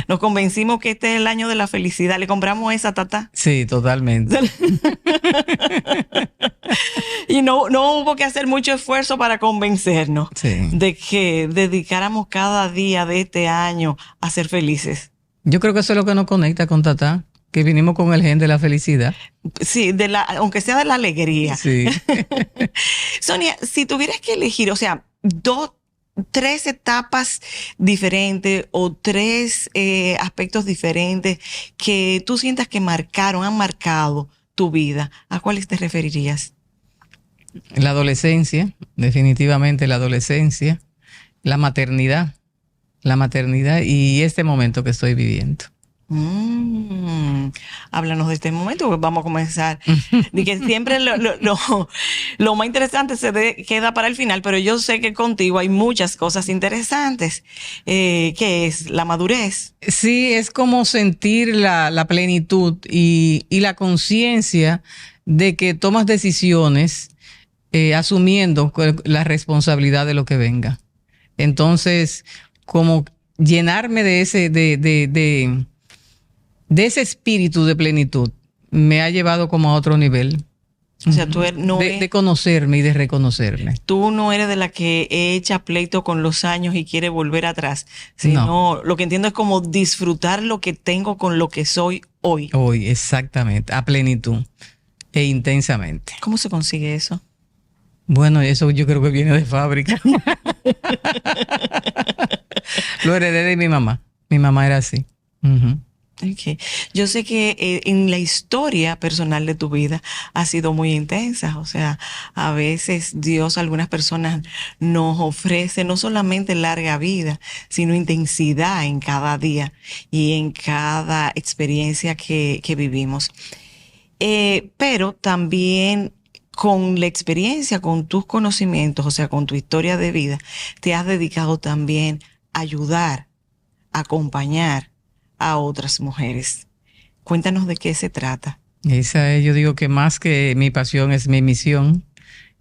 S1: Nos convencimos que este es el año de la felicidad. ¿Le compramos esa, Tata?
S6: Sí, totalmente.
S1: Y no hubo que hacer mucho esfuerzo para convencernos de que dedicáramos cada día de este año a ser felices.
S6: Yo creo que eso es lo que nos conecta con Tata, que vinimos con el gen de la felicidad.
S1: Sí, aunque sea de la alegría.
S6: Sí.
S1: Sonia, si tuvieras que elegir, o sea, tres etapas diferentes o tres aspectos diferentes que tú sientas que han marcado tu vida, ¿a cuáles te referirías?
S6: La adolescencia, definitivamente la adolescencia, la maternidad y este momento que estoy viviendo.
S1: Háblanos de este momento, porque vamos a comenzar. De que siempre lo más interesante queda para el final, pero yo sé que contigo hay muchas cosas interesantes. ¿Qué es? La madurez.
S6: Sí, es como sentir la plenitud y la conciencia de que tomas decisiones asumiendo la responsabilidad de lo que venga. Entonces, como llenarme de ese espíritu de plenitud me ha llevado como a otro nivel.
S1: O sea, tú
S6: de conocerme y de reconocerme.
S1: Tú no eres de la que echa pleito con los años y quiere volver atrás, sino no. Lo que entiendo es como disfrutar lo que tengo con lo que soy hoy.
S6: Hoy, exactamente, a plenitud e intensamente.
S1: ¿Cómo se consigue eso?
S6: Bueno, eso yo creo que viene de fábrica. Lo heredé de mi mamá. Mi mamá era así.
S1: Okay. Yo sé que en la historia personal de tu vida ha sido muy intensa. O sea, a veces Dios a algunas personas nos ofrece no solamente larga vida, sino intensidad en cada día y en cada experiencia que vivimos. Pero también con la experiencia, con tus conocimientos, o sea, con tu historia de vida, te has dedicado también a ayudar, a acompañar a otras mujeres. Cuéntanos de qué se trata.
S6: Esa es, yo digo que más que mi pasión es mi misión,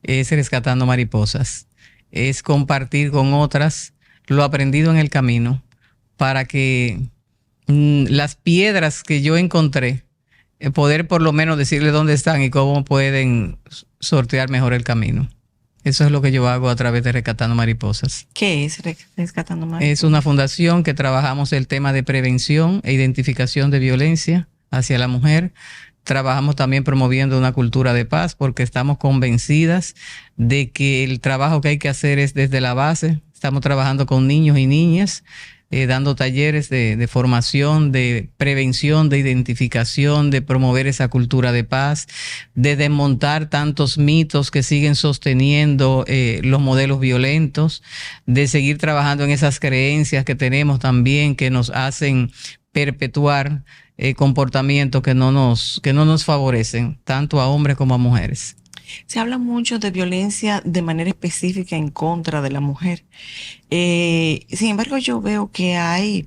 S6: es rescatando mariposas, es compartir con otras lo aprendido en el camino para que las piedras que yo encontré, poder por lo menos decirle dónde están y cómo pueden sortear mejor el camino. Eso es lo que yo hago a través de Rescatando Mariposas.
S1: ¿Qué es Rescatando Mariposas?
S6: Es una fundación que trabajamos el tema de prevención e identificación de violencia hacia la mujer. Trabajamos también promoviendo una cultura de paz porque estamos convencidas de que el trabajo que hay que hacer es desde la base. Estamos trabajando con niños y niñas, dando talleres de formación, de prevención, de identificación, de promover esa cultura de paz, de desmontar tantos mitos que siguen sosteniendo los modelos violentos, de seguir trabajando en esas creencias que tenemos también que nos hacen perpetuar comportamientos que no nos favorecen, tanto a hombres como a mujeres.
S1: Se habla mucho de violencia de manera específica en contra de la mujer. Sin embargo, yo veo que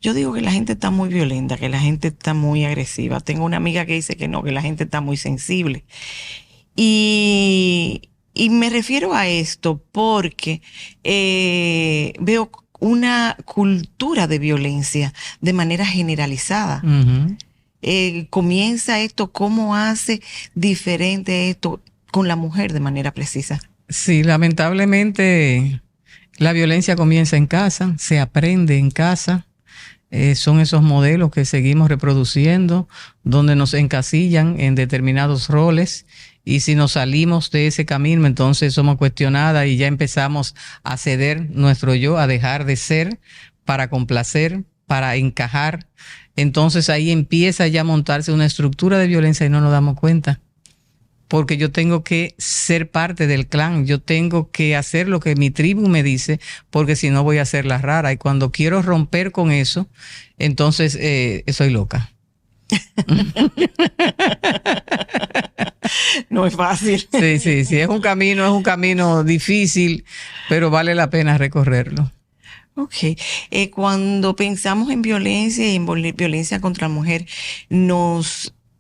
S1: yo digo que la gente está muy violenta, que la gente está muy agresiva. Tengo una amiga que dice que no, que la gente está muy sensible. Y me refiero a esto porque veo una cultura de violencia de manera generalizada.
S6: Uh-huh.
S1: Comienza esto, ¿cómo hace diferente esto con la mujer de manera precisa?
S6: Sí, lamentablemente la violencia comienza en casa, se aprende en casa. Son esos modelos que seguimos reproduciendo, donde nos encasillan en determinados roles Y si nos salimos de ese camino, entonces somos cuestionadas y ya empezamos a ceder nuestro yo, a dejar de ser para complacer, para encajar. Entonces ahí empieza ya a montarse una estructura de violencia y no nos damos cuenta. Porque yo tengo que ser parte del clan, yo tengo que hacer lo que mi tribu me dice, porque si no voy a ser la rara. Y cuando quiero romper con eso, entonces soy loca.
S1: No es fácil.
S6: Sí, es un camino difícil, pero vale la pena recorrerlo.
S1: Ok. Cuando pensamos en violencia y en violencia contra la mujer,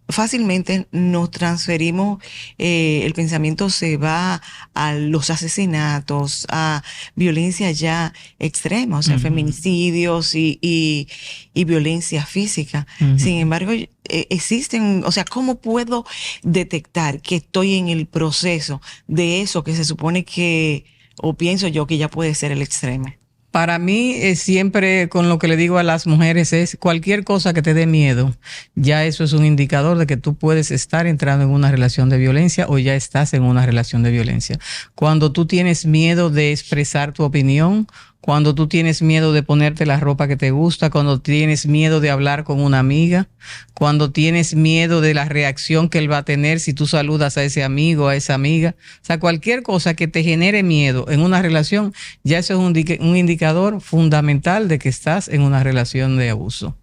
S1: fácilmente nos transferimos, el pensamiento se va a los asesinatos, a violencia ya extrema, o sea, feminicidios y violencia física. Sin embargo, existen, o sea, ¿cómo puedo detectar que estoy en el proceso de eso que se supone que, o pienso yo que ya puede ser el extremo?
S6: Para mí, siempre con lo que le digo a las mujeres es cualquier cosa que te dé miedo, ya eso es un indicador de que tú puedes estar entrando en una relación de violencia o ya estás en una relación de violencia. Cuando tú tienes miedo de expresar tu opinión, cuando tú tienes miedo de ponerte la ropa que te gusta, cuando tienes miedo de hablar con una amiga, cuando tienes miedo de la reacción que él va a tener si tú saludas a ese amigo, a esa amiga. O sea, cualquier cosa que te genere miedo en una relación, ya eso es un indicador fundamental de que estás en una relación de abuso.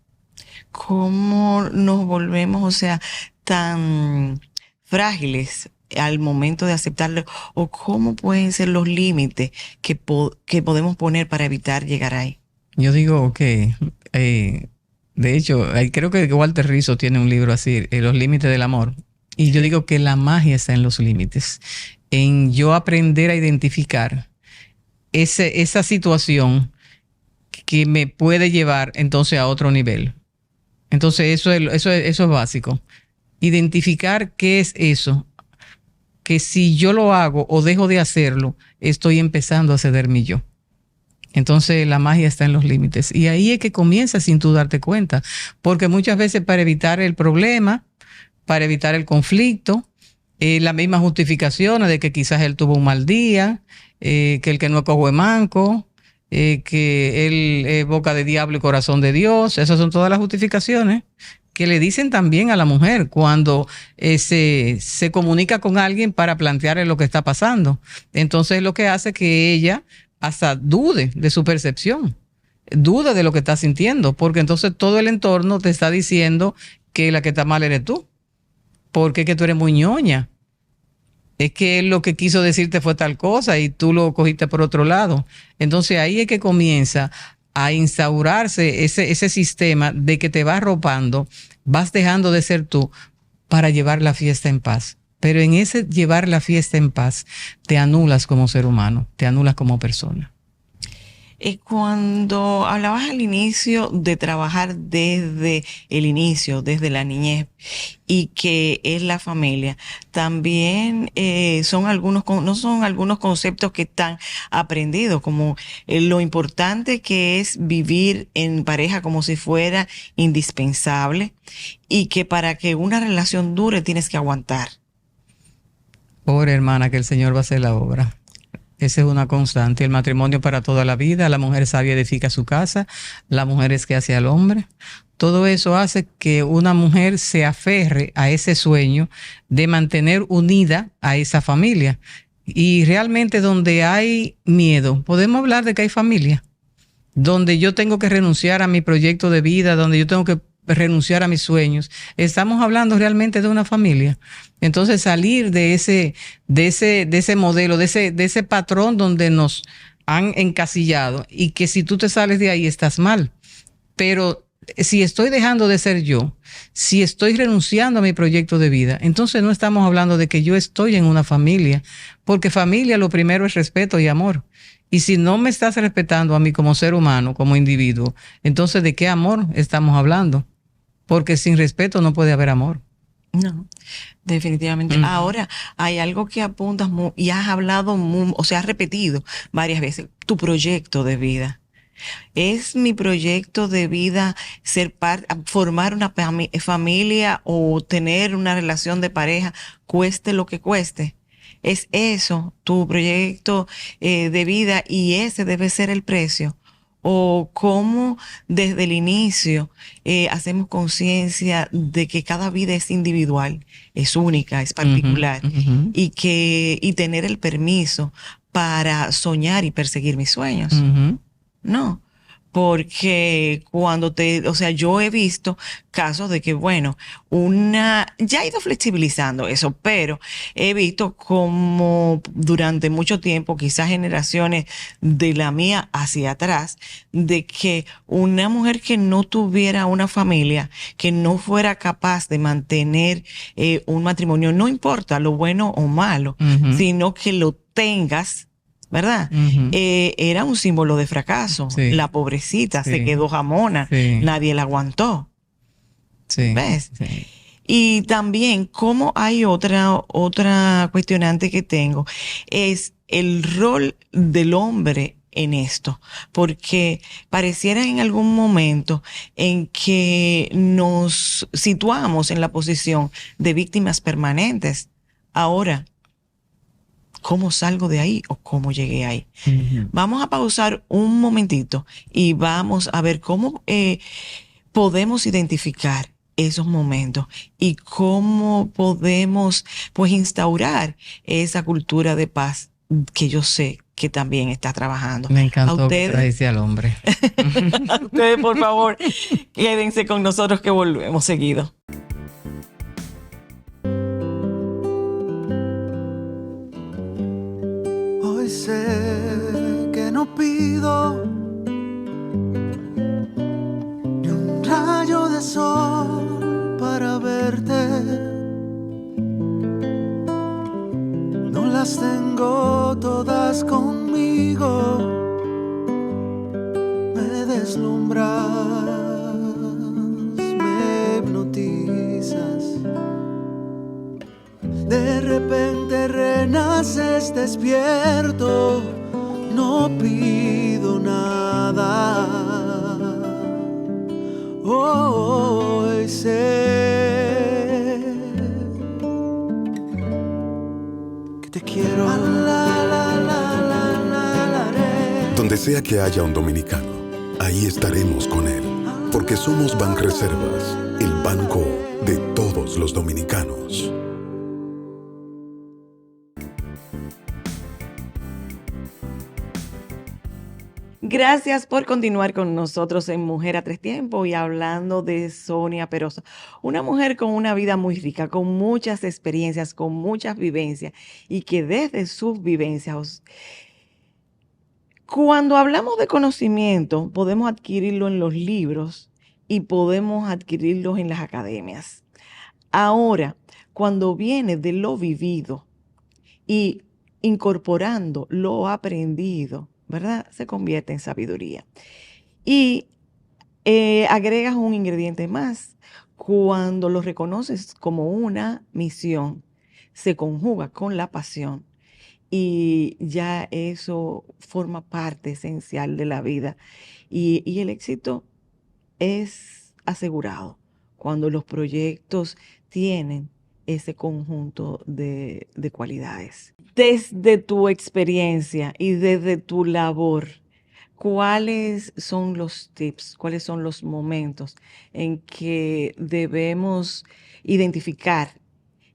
S1: ¿Cómo nos volvemos, o sea, tan frágiles al momento de aceptarlo, o cómo pueden ser los límites que podemos poner para evitar llegar ahí?
S6: Yo digo que, de hecho, creo que Walter Rizzo tiene un libro así, Los límites del amor. Y yo digo que la magia está en los límites, en yo aprender a identificar esa situación que me puede llevar entonces a otro nivel. Entonces eso es básico. Identificar qué es eso, que si yo lo hago o dejo de hacerlo, estoy empezando a ceder mi yo. Entonces la magia está en los límites. Y ahí es que comienza sin tú darte cuenta. Porque muchas veces para evitar el problema, para evitar el conflicto, la misma justificación de que quizás él tuvo un mal día, que el que no cojo es manco, que él es boca de diablo y corazón de Dios. Esas son todas las justificaciones que le dicen también a la mujer cuando se comunica con alguien para plantearle lo que está pasando. Entonces lo que hace que ella hasta dude de su percepción, dude de lo que está sintiendo, porque entonces todo el entorno te está diciendo que la que está mal eres tú, porque es que tú eres muy ñoña. Es que él lo que quiso decirte fue tal cosa y tú lo cogiste por otro lado. Entonces ahí es que comienza a instaurarse ese sistema de que te va arropando, vas dejando de ser tú para llevar la fiesta en paz. Pero en ese llevar la fiesta en paz, te anulas como ser humano, te anulas como persona.
S1: Cuando hablabas al inicio de trabajar desde el inicio, desde la niñez, y que es la familia, también no son algunos conceptos que están aprendidos, como lo importante que es vivir en pareja como si fuera indispensable, y que para que una relación dure tienes que aguantar.
S6: Pobre hermana, que el Señor va a hacer la obra. Esa es una constante. El matrimonio para toda la vida. La mujer sabia edifica su casa. La mujer es que hace al hombre. Todo eso hace que una mujer se aferre a ese sueño de mantener unida a esa familia. Y realmente donde hay miedo, podemos hablar de que hay familia. Donde yo tengo que renunciar a mi proyecto de vida, donde yo tengo que renunciar a mis sueños. Estamos hablando realmente de una familia. Entonces salir de ese modelo, de ese patrón donde nos han encasillado, y que si tú te sales de ahí estás mal. Pero si estoy dejando de ser yo, si estoy renunciando a mi proyecto de vida, entonces no estamos hablando de que yo estoy en una familia, porque familia lo primero es respeto y amor. Y si no me estás respetando a mí como ser humano, como individuo, entonces ¿de qué amor estamos hablando? Porque sin respeto no puede haber amor.
S1: No, definitivamente. Ahora, hay algo que apuntas y has hablado, o sea, has repetido varias veces, tu proyecto de vida. ¿Es mi proyecto de vida formar una familia o tener una relación de pareja, cueste lo que cueste? ¿Es eso tu proyecto de vida y ese debe ser el precio? ¿O cómo desde el inicio hacemos conciencia de que cada vida es individual, es única, es particular, y tener el permiso para soñar y perseguir mis sueños? No, porque yo he visto casos de que, bueno, ya ha ido flexibilizando eso, pero he visto como durante mucho tiempo, quizás generaciones de la mía hacia atrás, de que una mujer que no tuviera una familia, que no fuera capaz de mantener un matrimonio, no importa lo bueno o malo, sino que lo tengas, ¿verdad? Era un símbolo de fracaso.
S6: Sí.
S1: La pobrecita
S6: Sí.
S1: se quedó jamona,
S6: Sí.
S1: nadie la aguantó.
S6: Sí.
S1: ¿Ves?
S6: Sí.
S1: Y también, como hay otra cuestionante que tengo, es el rol del hombre en esto, porque pareciera en algún momento en que nos situamos en la posición de víctimas permanentes. Ahora, ¿cómo salgo de ahí o cómo llegué ahí? Vamos a pausar un momentito y vamos a ver cómo podemos identificar esos momentos y cómo podemos pues instaurar esa cultura de paz que yo sé que también está trabajando.
S6: Me
S1: A
S6: encantó que
S1: ustedes,
S6: trajiste al hombre.
S1: a ustedes, por favor, quédense con nosotros que volvemos seguido.
S3: Hoy sé que no pido ni un rayo de sol para verte. No las tengo todas conmigo. Me deslumbras, me hipnotizas. De repente renaces despierto, no pido nada. Hoy sé que te quiero.
S4: Donde sea que haya un dominicano, ahí estaremos con él, porque somos Banreservas, el banco de todos los dominicanos.
S1: Gracias por continuar con nosotros en Mujer a Tres Tiempos y hablando de Sonia Peroso, una mujer con una vida muy rica, con muchas experiencias, con muchas vivencias y que desde sus vivencias, cuando hablamos de conocimiento, podemos adquirirlo en los libros y podemos adquirirlos en las academias. Ahora, cuando viene de lo vivido y incorporando lo aprendido, ¿verdad? Se convierte en sabiduría. Y agregas un ingrediente más. Cuando lo reconoces como una misión, se conjuga con la pasión y ya eso forma parte esencial de la vida. Y el éxito es asegurado cuando los proyectos tienen ese conjunto de cualidades. Desde tu experiencia y desde tu labor, ¿cuáles son los tips, cuáles son los momentos en que debemos identificar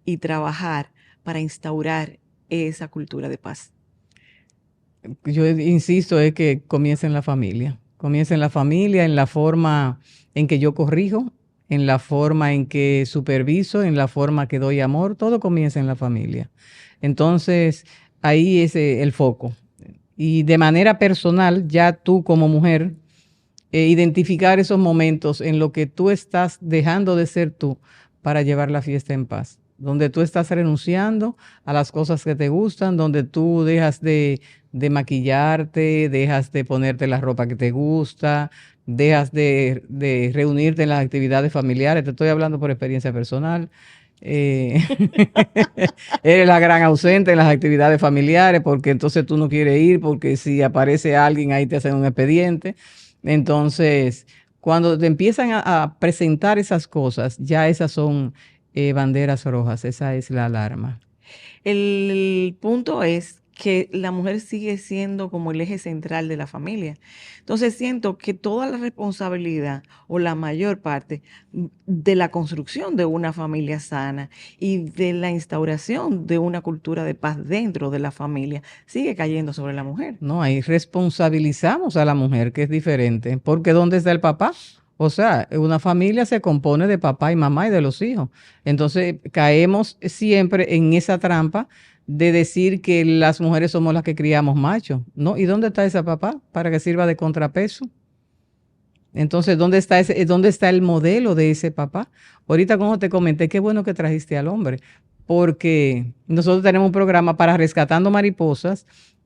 S1: y trabajar para instaurar esa cultura de paz?
S6: Yo insisto, es que comienza en la familia. Comienza en la familia, en la forma en que yo corrijo, en la forma en que superviso, en la forma que doy amor. Todo comienza en la familia. Entonces, ahí es el foco. Y de manera personal, ya tú como mujer, identificar esos momentos en los que tú estás dejando de ser tú para llevar la fiesta en paz. Donde tú estás renunciando a las cosas que te gustan, donde tú dejas de maquillarte, dejas de ponerte la ropa que te gusta, dejas de reunirte en las actividades familiares. Te estoy hablando por experiencia personal. Eres la gran ausente en las actividades familiares porque entonces tú no quieres ir porque si aparece alguien ahí te hacen un expediente. Entonces, cuando te empiezan a presentar esas cosas, ya esas son banderas rojas, esa es la alarma.
S1: El punto es que la mujer sigue siendo como el eje central de la familia. Entonces siento que toda la responsabilidad o la mayor parte de la construcción de una familia sana y de la instauración de una cultura de paz dentro de la familia sigue cayendo sobre la mujer.
S6: No, ahí responsabilizamos a la mujer, que es diferente, porque ¿dónde está el papá? O sea, una familia se compone de papá y mamá y de los hijos. Entonces caemos siempre en esa trampa de decir que las mujeres somos las que criamos machos, ¿no? ¿Y dónde está ese papá para que sirva de contrapeso? Entonces, ¿dónde está el modelo de ese papá? Ahorita, como te comenté, qué bueno que trajiste al hombre, porque nosotros tenemos un programa para Rescatando Mariposas.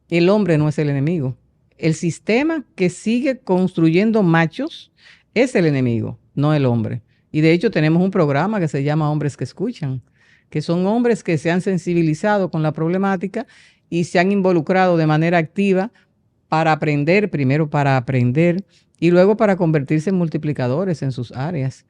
S6: El hombre no es el enemigo. El sistema que sigue construyendo machos es el enemigo, no el hombre. Y de hecho tenemos un programa que se llama Hombres que Escuchan, que son hombres que se han sensibilizado con la problemática y se han involucrado de manera activa para aprender, primero para aprender y luego para convertirse en multiplicadores en sus áreas.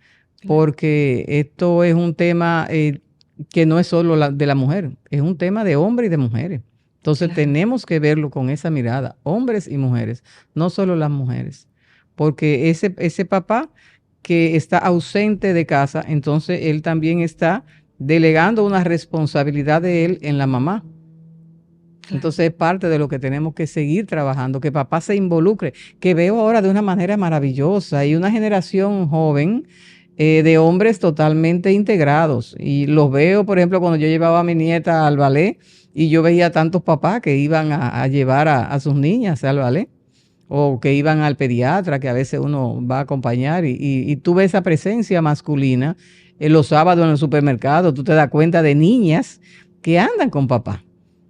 S6: Porque esto es un tema que no es solo de la mujer, es un tema de hombres y de mujeres. Entonces tenemos que verlo con esa mirada, hombres y mujeres, no solo las mujeres. Porque ese papá que está ausente de casa, entonces él también está delegando una responsabilidad de él en la mamá. Entonces es parte de lo que tenemos que seguir trabajando, que papá se involucre, que veo ahora de una manera maravillosa y una generación joven de hombres totalmente integrados. Y los veo, por ejemplo, cuando yo llevaba a mi nieta al ballet y yo veía tantos papás que iban a llevar a sus niñas al ballet o que iban al pediatra, que a veces uno va a acompañar y tú ves esa presencia masculina. Los sábados en el supermercado, tú te das cuenta de niñas que andan con papá.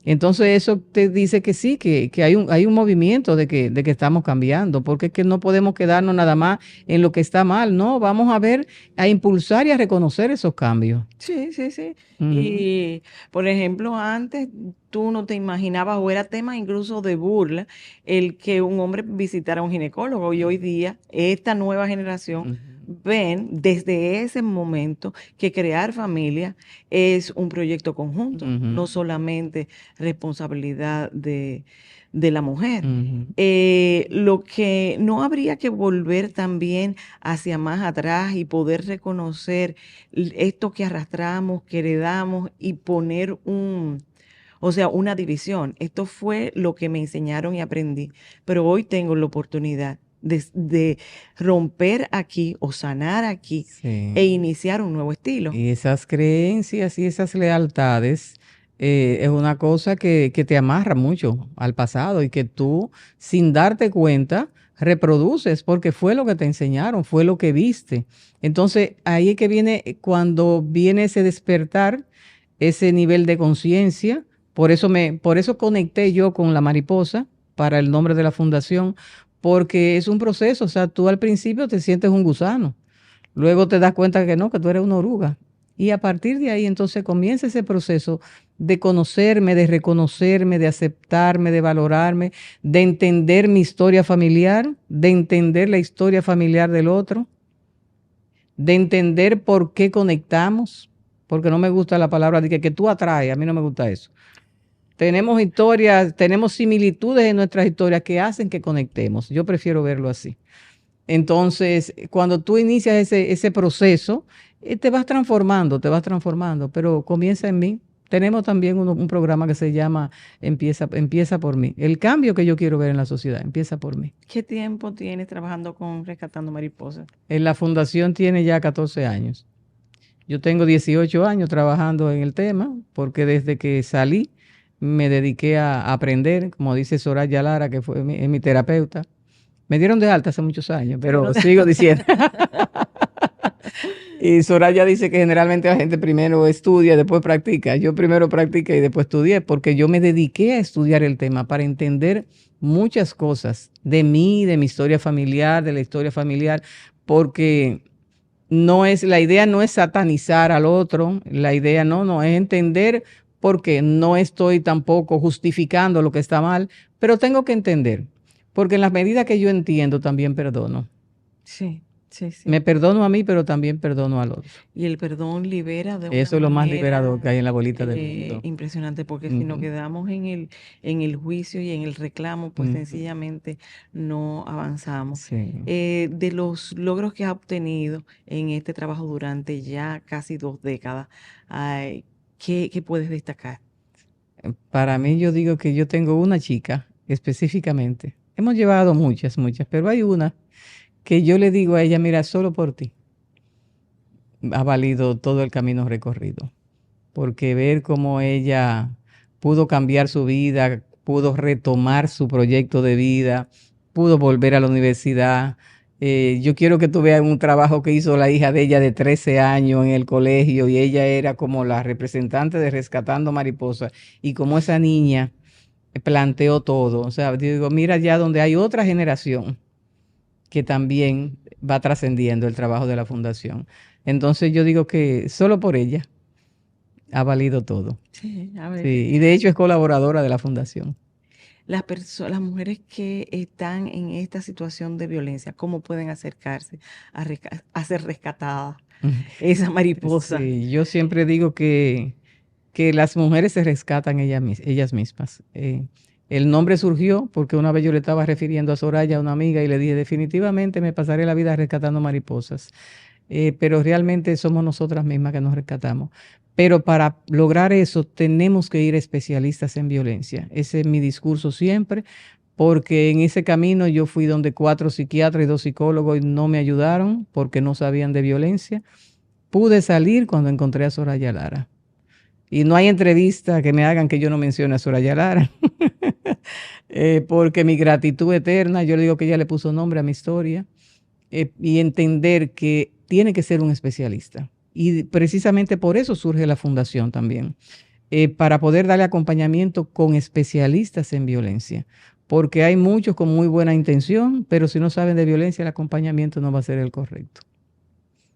S6: Entonces eso te dice que sí, que hay un movimiento de que estamos cambiando, porque es que no podemos quedarnos nada más en lo que está mal, no, vamos a impulsar y a reconocer esos cambios.
S1: Sí, sí, sí.
S6: Ujú.
S1: Y, por ejemplo, antes tú no te imaginabas, o era tema incluso de burla, el que un hombre visitara a un ginecólogo. Y hoy día, esta nueva generación ven desde ese momento que crear familia es un proyecto conjunto,
S6: Ujú.
S1: no solamente responsabilidad de la mujer.
S6: Ujú.
S1: Lo que no habría que volver también hacia más atrás y poder reconocer esto que arrastramos, que heredamos y poner una división. Esto fue lo que me enseñaron y aprendí, pero hoy tengo la oportunidad de romper aquí o sanar aquí
S6: Sí.
S1: e iniciar un nuevo estilo.
S6: Y esas creencias y esas lealtades es una cosa que te amarra mucho al pasado y que tú, sin darte cuenta, reproduces porque fue lo que te enseñaron, fue lo que viste. Entonces, ahí es que viene, cuando viene ese despertar, ese nivel de conciencia. Por eso conecté yo con la mariposa para el nombre de la fundación, porque es un proceso. O sea, tú al principio te sientes un gusano. Luego te das cuenta que no, que tú eres una oruga. Y a partir de ahí entonces comienza ese proceso de conocerme, de reconocerme, de aceptarme, de valorarme, de entender mi historia familiar, de entender la historia familiar del otro, de entender por qué conectamos, porque no me gusta la palabra de que tú atraes, a mí no me gusta eso. Tenemos historias, tenemos similitudes en nuestras historias que hacen que conectemos. Yo prefiero verlo así. Entonces, cuando tú inicias ese proceso, te vas transformando, pero comienza en mí. Tenemos también un programa que se llama Empieza por mí. El cambio que yo quiero ver en la sociedad, empieza por mí.
S1: ¿Qué tiempo tienes trabajando con Rescatando Mariposas?
S6: En la fundación tiene ya 14 años. Yo tengo 18 años trabajando en el tema, porque desde que salí me dediqué a aprender, como dice Soraya Lara, que es mi terapeuta. Me dieron de alta hace muchos años, pero sigo diciendo. Y Soraya dice que generalmente la gente primero estudia, después practica. Yo primero practiqué y después estudié, porque yo me dediqué a estudiar el tema para entender muchas cosas de mí, de mi historia familiar, de la historia familiar, porque la idea no es satanizar al otro, la idea no, es entender porque no estoy tampoco justificando lo que está mal, pero tengo que entender, porque en la medida que yo entiendo también perdono.
S1: Sí, sí, sí.
S6: Me perdono a mí, pero también perdono al otro.
S1: Y el perdón libera de
S6: Eso es
S1: una
S6: lo más
S1: manera
S6: liberador que hay en la bolita del mundo.
S1: impresionante, porque si nos
S6: Ujú,
S1: quedamos en el juicio y en el reclamo, pues
S6: ujú.
S1: sencillamente no avanzamos.
S6: Sí.
S1: De los logros que has obtenido en este trabajo durante ya casi 2 décadas, ay, ¿qué puedes destacar?
S6: Para mí, yo digo que yo tengo una chica específicamente. Hemos llevado muchas, pero hay una que yo le digo a ella, mira, solo por ti ha valido todo el camino recorrido, porque ver cómo ella pudo cambiar su vida, pudo retomar su proyecto de vida, pudo volver a la universidad. Yo quiero que tú veas un trabajo que hizo la hija de ella de 13 años en el colegio y ella era como la representante de Rescatando Mariposas y como esa niña planteó todo. O sea, yo digo, mira ya donde hay otra generación que también va trascendiendo el trabajo de la fundación. Entonces yo digo que solo por ella ha valido todo.
S1: Sí, a ver,
S6: Sí, y de hecho es colaboradora de la fundación.
S1: las mujeres que están en esta situación de violencia, ¿cómo pueden acercarse a ser rescatadas? Esa mariposa.
S6: Sí, yo siempre digo que las mujeres se rescatan ellas mismas. El nombre surgió porque una vez yo le estaba refiriendo a Soraya, a una amiga, y le dije, definitivamente me pasaré la vida rescatando mariposas. Pero realmente somos nosotras mismas que nos rescatamos. Pero para lograr eso tenemos que ir especialistas en violencia. Ese es mi discurso siempre, porque en ese camino yo fui donde 4 psiquiatras y 2 psicólogos y no me ayudaron porque no sabían de violencia. Pude salir cuando encontré a Soraya Lara. Y no hay entrevista que me hagan que yo no mencione a Soraya Lara. Porque mi gratitud eterna, yo le digo que ella le puso nombre a mi historia. Y entender que tiene que ser un especialista. Y precisamente por eso surge la fundación también, para poder darle acompañamiento con especialistas en violencia. Porque hay muchos con muy buena intención, pero si no saben de violencia, el acompañamiento no va a ser el correcto.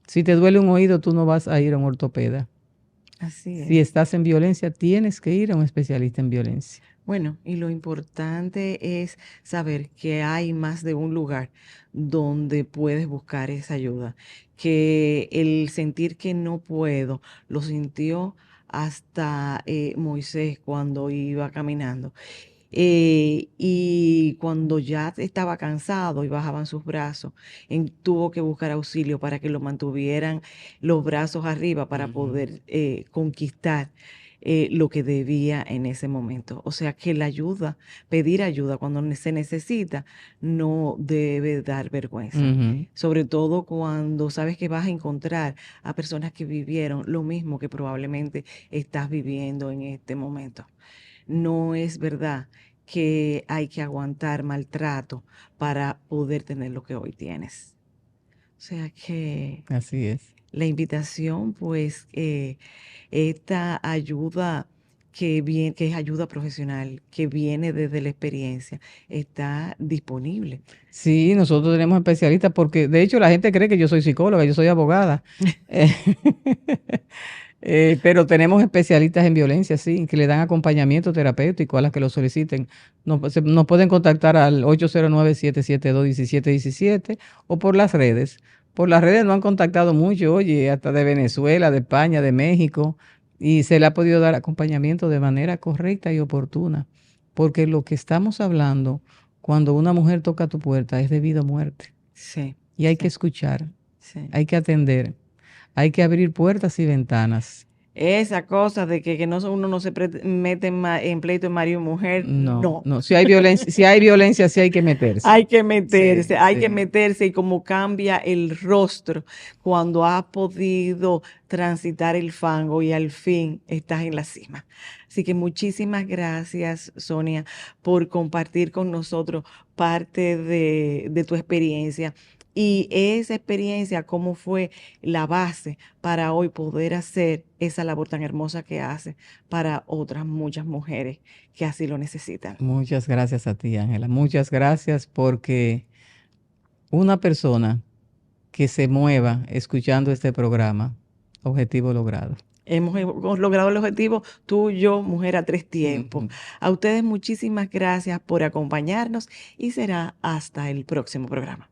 S6: Si te duele un oído, tú no vas a ir a un ortopeda.
S1: Así
S6: Si
S1: es.
S6: estás en violencia, tienes que ir a un especialista en violencia.
S1: Bueno, y lo importante es saber que hay más de un lugar donde puedes buscar esa ayuda, que el sentir que no puedo, lo sintió hasta Moisés cuando iba caminando. Y cuando ya estaba cansado y bajaban sus brazos, tuvo que buscar auxilio para que lo mantuvieran los brazos arriba para poder conquistar lo que debía en ese momento. O sea que la ayuda, pedir ayuda cuando se necesita, no debe dar vergüenza.
S6: Ujú.
S1: Sobre todo cuando sabes que vas a encontrar a personas que vivieron lo mismo que probablemente estás viviendo en este momento. No es verdad que hay que aguantar maltrato para poder tener lo que hoy tienes. O sea que
S6: Así es.
S1: la invitación, pues, esta ayuda que es ayuda profesional, que viene desde la experiencia, está disponible.
S6: Sí, nosotros tenemos especialistas porque de hecho la gente cree que yo soy psicóloga, yo soy abogada. Eh, pero tenemos especialistas en violencia, sí, que le dan acompañamiento terapéutico a las que lo soliciten. Nos pueden contactar al 809-772-1717 o por las redes. Por las redes nos han contactado mucho, oye, hasta de Venezuela, de España, de México, y se le ha podido dar acompañamiento de manera correcta y oportuna. Porque lo que estamos hablando cuando una mujer toca tu puerta es de vida o muerte.
S1: Sí,
S6: Y hay que
S1: sí,
S6: escuchar,
S1: sí.
S6: hay que atender, hay que abrir puertas y ventanas.
S1: Esa cosa de que uno no se mete en pleito de marido y mujer,
S6: No,
S1: no.
S6: si hay violencia, sí hay que meterse.
S1: Hay que
S6: Sí.
S1: meterse y como cambia el rostro cuando has podido transitar el fango y al fin estás en la cima. Así que muchísimas gracias, Sonia, por compartir con nosotros parte de tu experiencia. Y esa experiencia, cómo fue la base para hoy poder hacer esa labor tan hermosa que hace para otras muchas mujeres que así lo necesitan.
S6: Muchas gracias a ti, Ángela. Muchas gracias porque una persona que se mueva escuchando este programa. Objetivo logrado.
S1: Hemos logrado el objetivo, tú y yo, Mujer a Tres Tiempos. A ustedes muchísimas gracias por acompañarnos y será hasta el próximo programa.